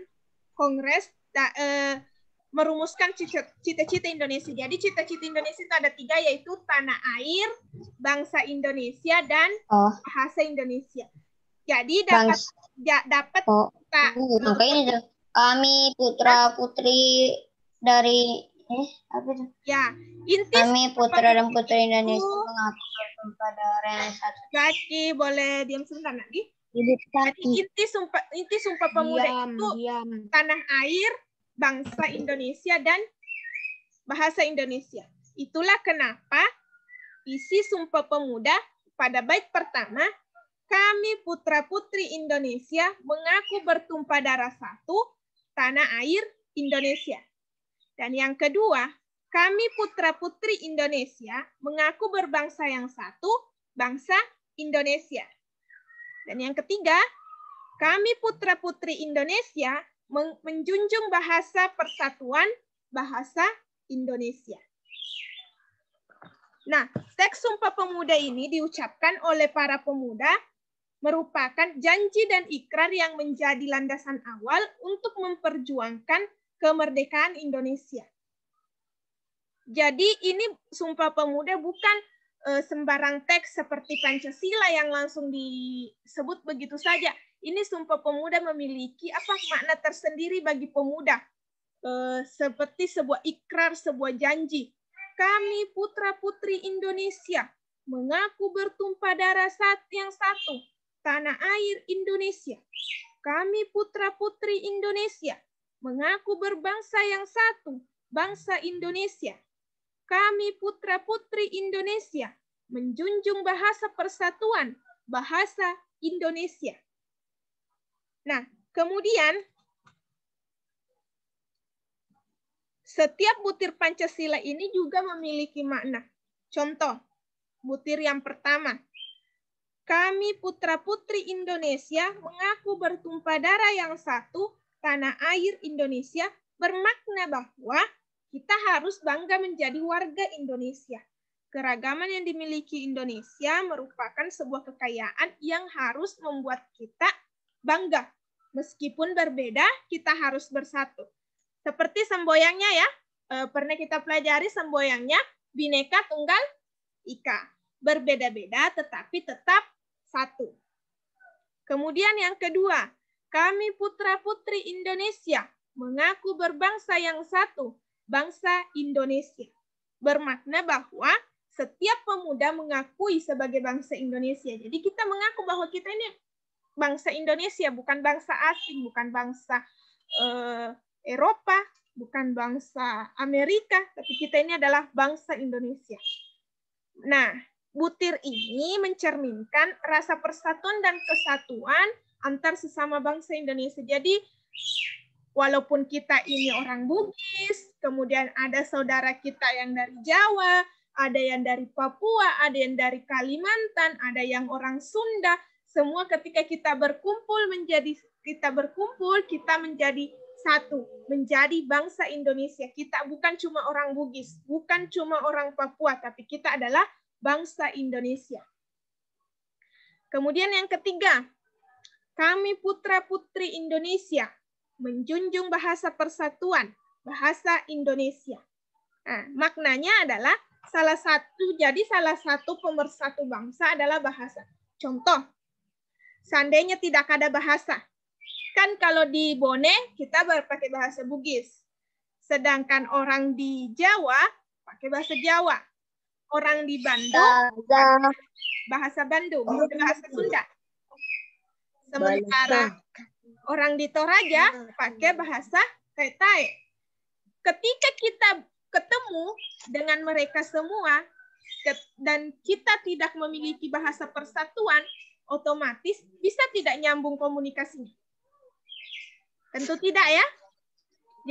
Kongres merumuskan cita-cita Indonesia. Jadi cita-cita Indonesia itu ada 3, yaitu tanah air, bangsa Indonesia, dan bahasa Indonesia. Jadi dapat kami putra-putri dari kami putra dan putri Indonesia mengaku bersumpah dari satu. Jadi boleh diam sebentar lagi. Jadi inti sumpah pemuda itu tanah air, bangsa Indonesia, dan bahasa Indonesia. Itulah kenapa isi Sumpah Pemuda pada bait pertama, kami putra-putri Indonesia mengaku bertumpah darah satu, tanah air Indonesia. Dan yang kedua, kami putra-putri Indonesia mengaku berbangsa yang satu, bangsa Indonesia. Dan yang ketiga, kami putra-putri Indonesia menjunjung bahasa persatuan, bahasa Indonesia. Nah, teks Sumpah Pemuda ini diucapkan oleh para pemuda merupakan janji dan ikrar yang menjadi landasan awal untuk memperjuangkan kemerdekaan Indonesia. Jadi ini Sumpah Pemuda bukan sembarang teks seperti Pancasila yang langsung disebut begitu saja. Ini Sumpah Pemuda memiliki makna tersendiri bagi pemuda seperti sebuah ikrar, sebuah janji. Kami putra-putri Indonesia mengaku bertumpah darah yang satu, tanah air Indonesia. Kami putra-putri Indonesia mengaku berbangsa yang satu, bangsa Indonesia. Kami putra-putri Indonesia menjunjung bahasa persatuan, bahasa Indonesia. Nah, kemudian setiap butir Pancasila ini juga memiliki makna. Contoh, butir yang pertama. Kami putra-putri Indonesia mengaku bertumpah darah yang satu, tanah air Indonesia, bermakna bahwa kita harus bangga menjadi warga Indonesia. Keragaman yang dimiliki Indonesia merupakan sebuah kekayaan yang harus membuat kita bangga. Meskipun berbeda, kita harus bersatu. Seperti semboyangnya ya, pernah kita pelajari semboyangnya, Bhinneka Tunggal Ika. Berbeda-beda tetapi tetap satu. Kemudian yang kedua, kami putra-putri Indonesia mengaku berbangsa yang satu, bangsa Indonesia. Bermakna bahwa setiap pemuda mengakui sebagai bangsa Indonesia. Jadi kita mengaku bahwa kita ini bangsa Indonesia, bukan bangsa asing, bukan bangsa Eropa, bukan bangsa Amerika, tapi kita ini adalah bangsa Indonesia. Nah, butir ini mencerminkan rasa persatuan dan kesatuan antar sesama bangsa Indonesia. Jadi, walaupun kita ini orang Bugis, kemudian ada saudara kita yang dari Jawa, ada yang dari Papua, ada yang dari Kalimantan, ada yang orang Sunda, semua ketika kita berkumpul kita menjadi satu, menjadi bangsa Indonesia. Kita bukan cuma orang Bugis, bukan cuma orang Papua, tapi kita adalah bangsa Indonesia. Kemudian yang ketiga, kami putra-putri Indonesia menjunjung bahasa persatuan, bahasa Indonesia. Nah, maknanya adalah salah satu pemersatu bangsa adalah bahasa. Contoh, seandainya tidak ada bahasa, kan kalau di Bone kita berpakai bahasa Bugis. Sedangkan orang di Jawa pakai bahasa Jawa. Orang di Bandung pakai bahasa Bandung, bahasa Sunda. Sementara orang di Toraja pakai bahasa Tai-Tai. Ketika kita ketemu dengan mereka semua dan kita tidak memiliki bahasa persatuan, otomatis bisa tidak nyambung komunikasinya. Tentu tidak ya.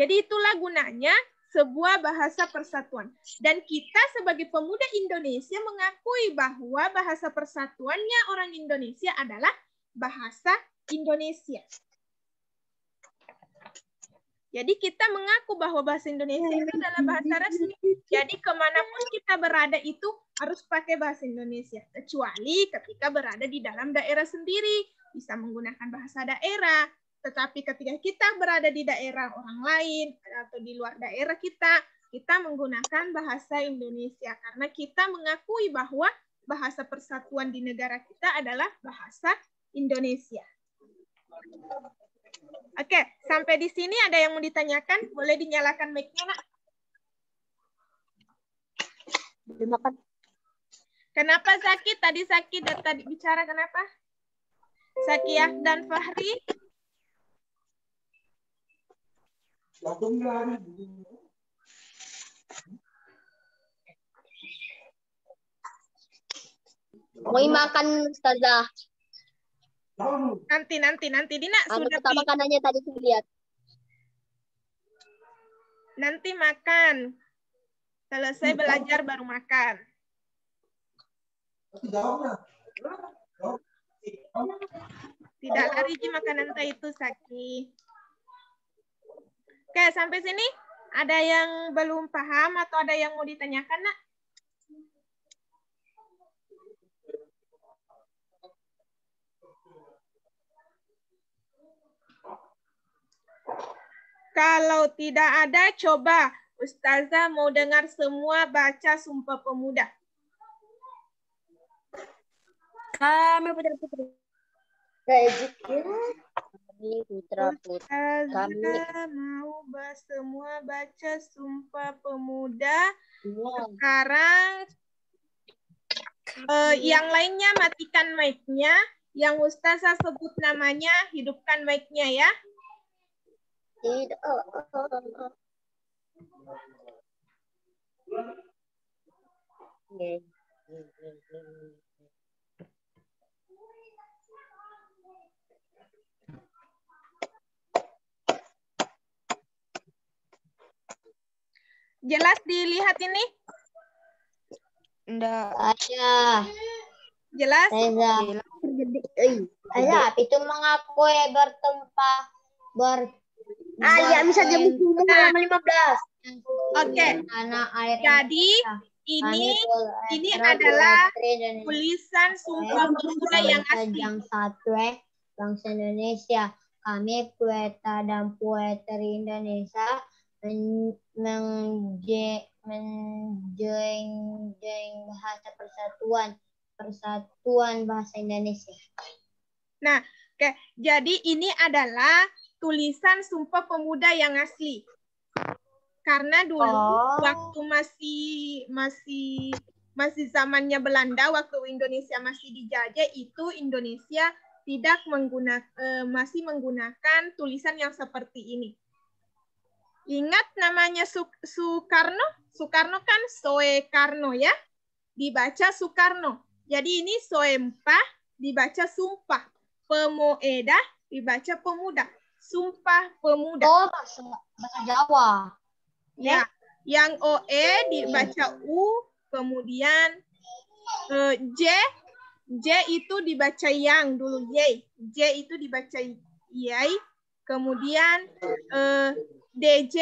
Jadi itulah gunanya sebuah bahasa persatuan. Dan kita sebagai pemuda Indonesia mengakui bahwa bahasa persatuannya orang Indonesia adalah bahasa Indonesia. Jadi kita mengaku bahwa bahasa Indonesia itu adalah bahasa resmi. Jadi kemanapun kita berada itu harus pakai bahasa Indonesia. Kecuali ketika berada di dalam daerah sendiri, bisa menggunakan bahasa daerah. Tetapi ketika kita berada di daerah orang lain atau di luar daerah kita menggunakan bahasa Indonesia. Karena kita mengakui bahwa bahasa persatuan di negara kita adalah bahasa Indonesia. Oke, sampai di sini ada yang mau ditanyakan? Boleh dinyalakan mic-nya, Nak? Kenapa sakit? Tadi sakit dan tadi bicara kenapa? Sakiyah dan Fahri? Mau makan, Ustazah. Nanti Dina sudah makanannya tadi saya lihat. Nanti makan. Selesai belajar baru makan. Tidak lari Ji makanan teh itu Saki. Oke, sampai sini ada yang belum paham atau ada yang mau ditanyakan, Nak? Kalau tidak ada, coba Ustazah mau dengar semua baca Sumpah Pemuda. Kami putra-putri. Ustazah mau semua baca Sumpah Pemuda. Sekarang yang lainnya matikan mic-nya. Yang Ustazah sebut namanya, hidupkan mic-nya ya. Jelas dilihat ini? Enggak. Ada. Jelas? Ada, itu mengaku bertempat Ya bisa jemput umum halaman 15. Oke. Jadi ini adalah tulisan Sumpah Pemuda yang asli. Yang satu bangsa Indonesia. Kami Pueta dan Pueteri Indonesia menjeng bahasa persatuan bahasa Indonesia. Nah, oke. Jadi ini adalah tulisan Sumpah Pemuda yang asli. Karena dulu waktu masih zamannya Belanda, waktu Indonesia masih dijajah, itu Indonesia tidak masih menggunakan tulisan yang seperti ini. Ingat namanya Soekarno? Soekarno kan Soekarno ya, dibaca Soekarno. Jadi ini Soempah dibaca Sumpah. Pemuda dibaca Pemuda. Sumpah Pemuda. Oh, bahasa Jawa. Ya, yang OE dibaca U, kemudian J itu dibaca yang dulu Y. J itu dibaca Y, kemudian DJ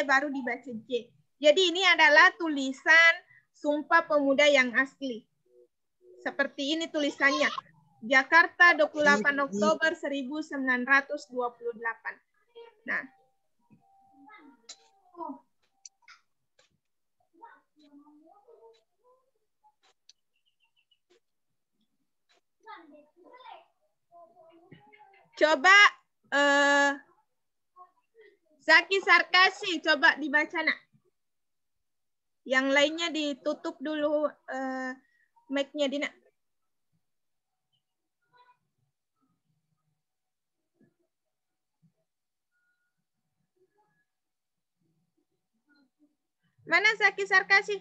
baru dibaca J. Jadi ini adalah tulisan Sumpah Pemuda yang asli. Seperti ini tulisannya. Jakarta 28 Oktober 1928. Nah, coba Zaki Sarkasi, coba dibaca nak. Yang lainnya ditutup dulu mic-nya Dina. Mana Zaki Sarkasi?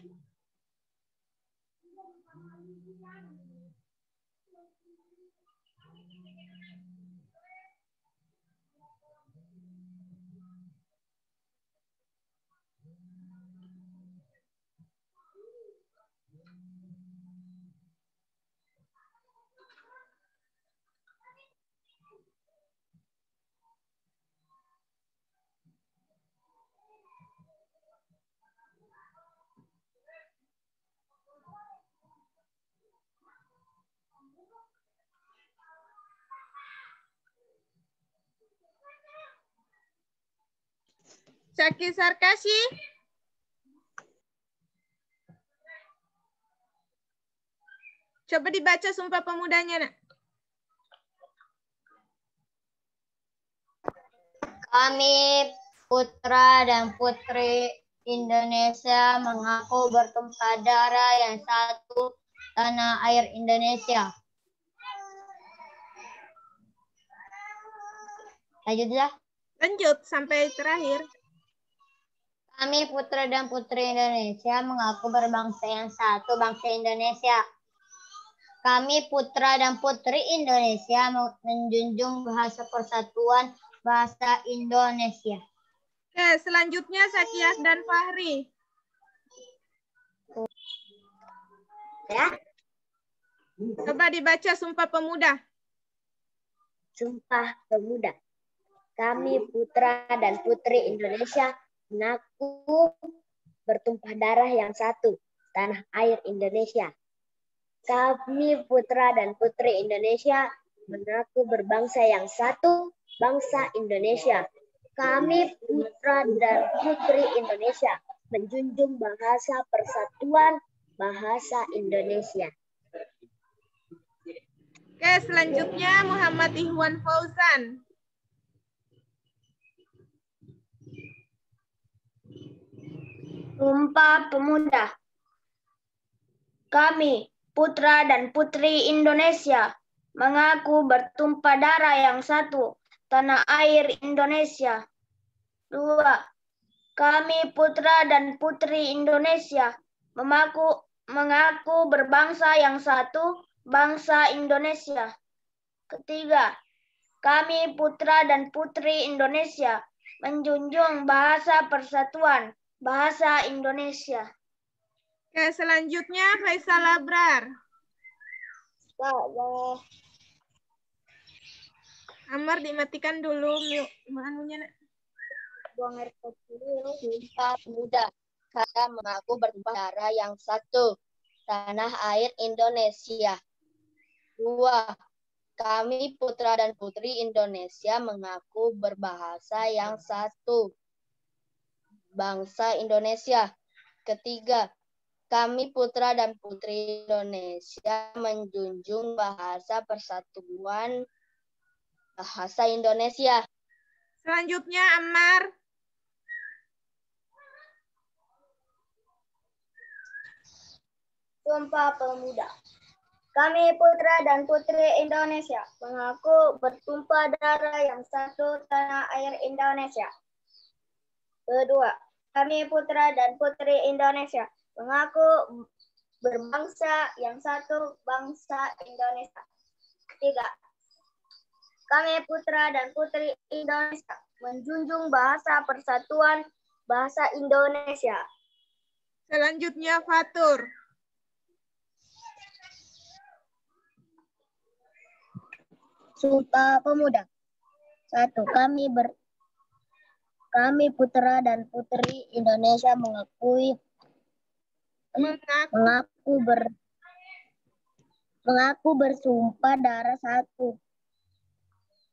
Zaki Sarkasi. Coba dibaca Sumpah Pemudanya, nak. Kami putra dan putri Indonesia mengaku bertumpah darah yang satu, tanah air Indonesia. Lanjut ya. Lanjut sampai terakhir. Kami putra dan putri Indonesia mengaku berbangsa yang satu, bangsa Indonesia. Kami putra dan putri Indonesia menjunjung bahasa persatuan bahasa Indonesia. Oke, selanjutnya Sakiyah dan Fahri. Ya. Coba dibaca Sumpah Pemuda. Sumpah Pemuda. Kami putra dan putri Indonesia mengaku bertumpah darah yang satu, tanah air Indonesia. Kami putra dan putri Indonesia mengaku berbangsa yang satu, bangsa Indonesia. Kami putra dan putri Indonesia menjunjung bahasa persatuan bahasa Indonesia. Oke, selanjutnya Muhammad Ihwan Fauzan. Sumpah Pemuda. Kami, putra dan putri Indonesia, mengaku bertumpah darah yang satu, tanah air Indonesia. 2. Kami, putra dan putri Indonesia, mengaku berbangsa yang satu, bangsa Indonesia. 3. Kami, putra dan putri Indonesia, menjunjung bahasa persatuan, bahasa Indonesia. Oke, selanjutnya Faisal Abrar. Amar dimatikan dulu anunya, Nak. Buang air kecil. Sumpah Pemuda. Kami mengaku bertumpah darah yang satu, tanah air Indonesia. 2. Kami putra dan putri Indonesia mengaku berbahasa yang satu, bangsa Indonesia. 3. Kami putra dan putri Indonesia menjunjung bahasa persatuan, bahasa Indonesia. Selanjutnya Ammar. Sumpah Pemuda. Kami putra dan putri Indonesia mengaku bertumpah darah yang satu, tanah air Indonesia. 2. Kami putra dan putri Indonesia mengaku berbangsa yang satu, bangsa Indonesia. 3. Kami putra dan putri Indonesia menjunjung bahasa persatuan, bahasa Indonesia. Selanjutnya Fatur. Sumpah Pemuda. 1. Kami putra dan putri Indonesia mengaku bersumpah darah satu,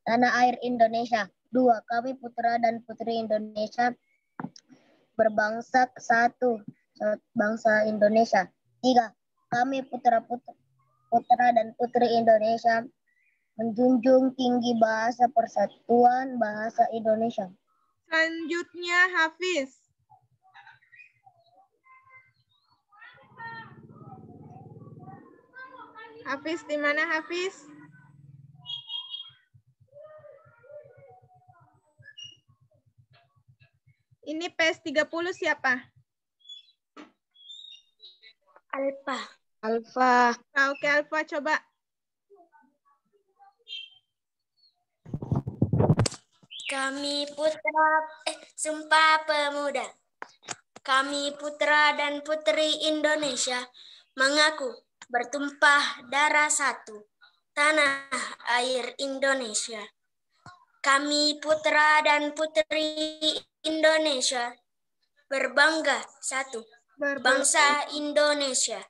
tanah air Indonesia. 2. Kami putra dan putri Indonesia berbangsa satu, bangsa Indonesia. 3. Kami putra dan putri Indonesia menjunjung tinggi bahasa persatuan, bahasa Indonesia. Selanjutnya Hafiz. Hafiz di mana Hafiz? Ini PS30 siapa? Alfa. Oke, Alfa coba. Kami Sumpah Pemuda. Kami putra dan putri Indonesia mengaku bertumpah darah satu, tanah air Indonesia. Kami putra dan putri Indonesia berbangga satu, bangsa Indonesia.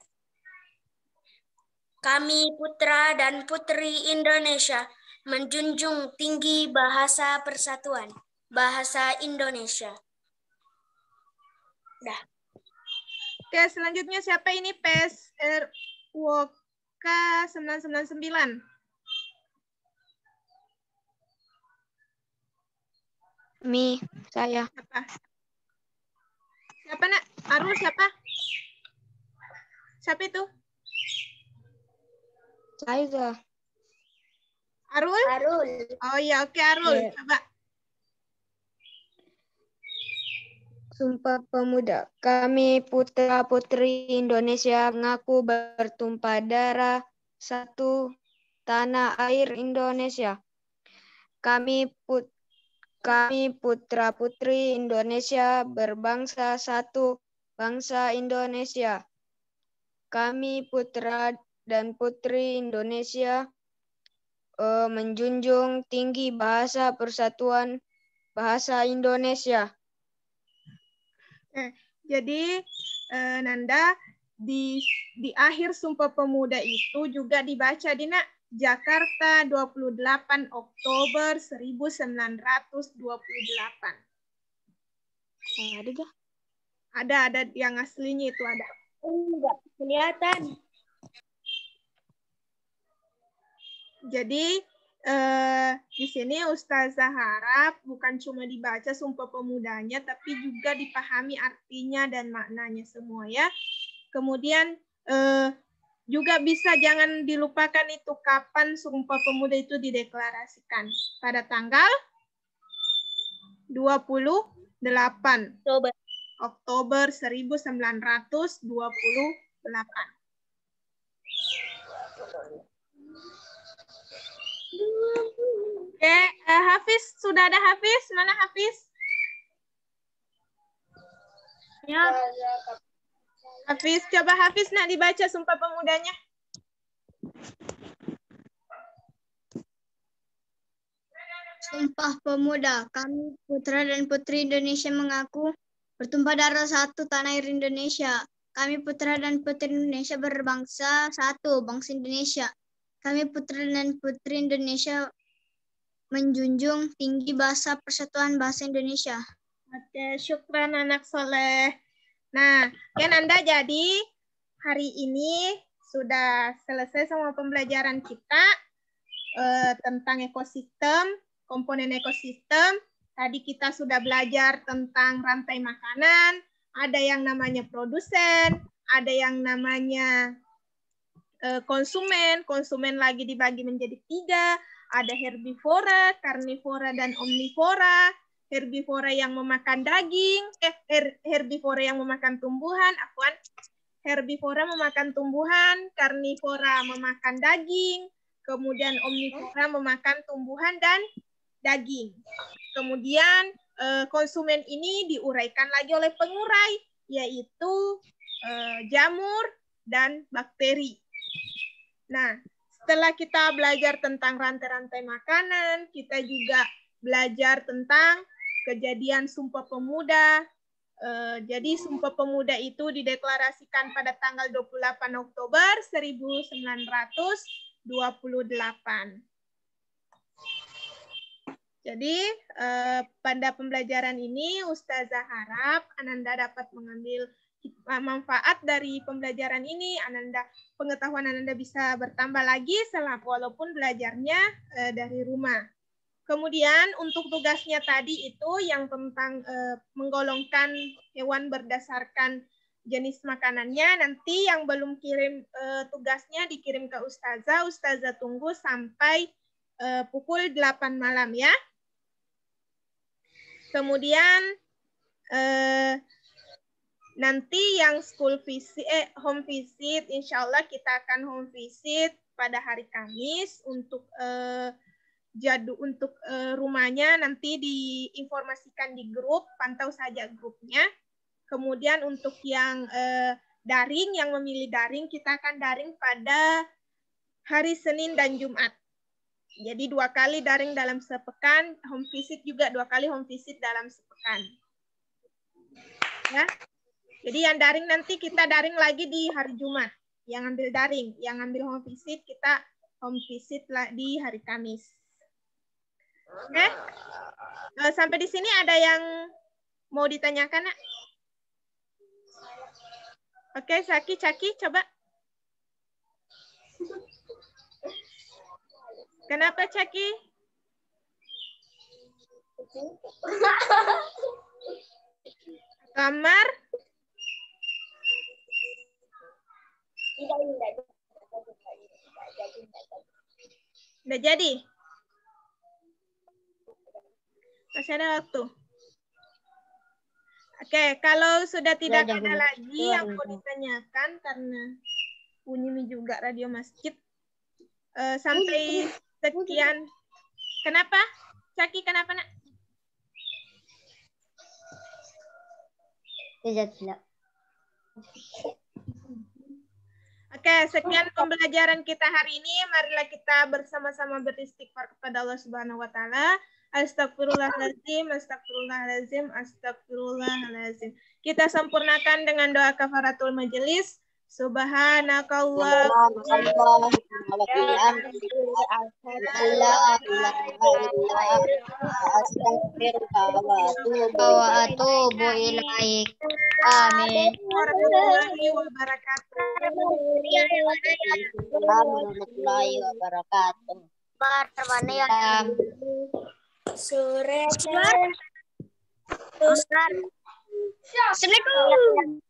Kami putra dan putri Indonesia menjunjung tinggi bahasa persatuan, bahasa Indonesia. Dah. Oke, selanjutnya siapa ini? PSR Woka 999. Saya. Siapa Nak? Arul siapa? Siapa itu? Saya. Arul? Oh iya, oke Arul. Ya. Coba. Sumpah Pemuda. Kami putra-putri Indonesia mengaku bertumpah darah satu, tanah air Indonesia. Kami putra-putri Indonesia berbangsa satu, bangsa Indonesia. Kami putra dan putri Indonesia menjunjung tinggi bahasa persatuan, bahasa Indonesia. Jadi Nanda di akhir Sumpah Pemuda itu juga dibaca di Jakarta 28 Oktober 1928. Ada gak? Ada yang aslinya itu ada. Enggak kelihatan. Jadi di sini Ustazah harap bukan cuma dibaca Sumpah Pemudanya, tapi juga dipahami artinya dan maknanya semua ya. Kemudian juga bisa jangan dilupakan itu kapan Sumpah Pemuda itu dideklarasikan. Pada tanggal 28 Oktober 1928. Oke, Hafiz, sudah ada Hafiz? Mana Hafiz? Ya. Hafiz, coba Hafiz nak dibaca Sumpah Pemudanya. Sumpah Pemuda, kami putra dan putri Indonesia mengaku bertumpah darah satu tanah air Indonesia. Kami putra dan putri Indonesia berbangsa satu, bangsa Indonesia. Kami putra dan putri Indonesia menjunjung tinggi bahasa persatuan bahasa Indonesia. Oke, syukran anak soleh. Nah, kan Anda jadi hari ini sudah selesai semua pembelajaran kita tentang ekosistem, komponen ekosistem. Tadi kita sudah belajar tentang rantai makanan, ada yang namanya produsen, ada yang namanya konsumen. Konsumen lagi dibagi menjadi 3, ada herbivora, karnivora, dan omnivora. Herbivora yang memakan daging, herbivora yang memakan tumbuhan, herbivora memakan tumbuhan, karnivora memakan daging, kemudian omnivora memakan tumbuhan dan daging. Kemudian konsumen ini diuraikan lagi oleh pengurai, yaitu jamur dan bakteri. Nah, setelah kita belajar tentang rantai-rantai makanan, kita juga belajar tentang kejadian Sumpah Pemuda. Jadi Sumpah Pemuda itu dideklarasikan pada tanggal 28 Oktober 1928. Jadi pada pembelajaran ini Ustazah harap Ananda dapat mengambil manfaat dari pembelajaran ini. Pengetahuan Ananda bisa bertambah lagi walaupun belajarnya dari rumah. Kemudian untuk tugasnya tadi itu yang tentang menggolongkan hewan berdasarkan jenis makanannya, nanti yang belum kirim tugasnya dikirim ke Ustazah. Ustazah tunggu sampai pukul 8 malam ya. Kemudian nanti yang home visit, insya Allah kita akan home visit pada hari Kamis untuk rumahnya nanti diinformasikan di grup, pantau saja grupnya. Kemudian untuk yang daring, yang memilih daring, kita akan daring pada hari Senin dan Jumat. Jadi 2 kali daring dalam sepekan, home visit juga 2 kali home visit dalam sepekan. Ya. Jadi yang daring nanti kita daring lagi di hari Jumat. Yang ambil daring, yang ambil home visit kita home visit di hari Kamis. Oke, sampai di sini ada yang mau ditanyakan, nak? Oke, Caki, coba. Kenapa, Caki? Kamar? Udah jadi? Masih ada waktu. Oke, kalau sudah tidak ada lagi yang mau ditanyakan karena bunyi juga radio masjid. Sampai sekian. Kenapa? Caki, kenapa, nak? Tidak. Oke, sekian pembelajaran kita hari ini. Marilah kita bersama-sama beristighfar kepada Allah Subhanahu wa taala. Astagfirullahaladzim, astagfirullahaladzim, astagfirullahaladzim. Kita sempurnakan dengan doa kafaratul majelis. Subhanakallah. Wa atubu ilaik. Amin. Warahmatullahi wabarakatuh. Warahmatullahi wabarakatuh. Akbar, mana yang Sore. Akbar. Assalamualaikum.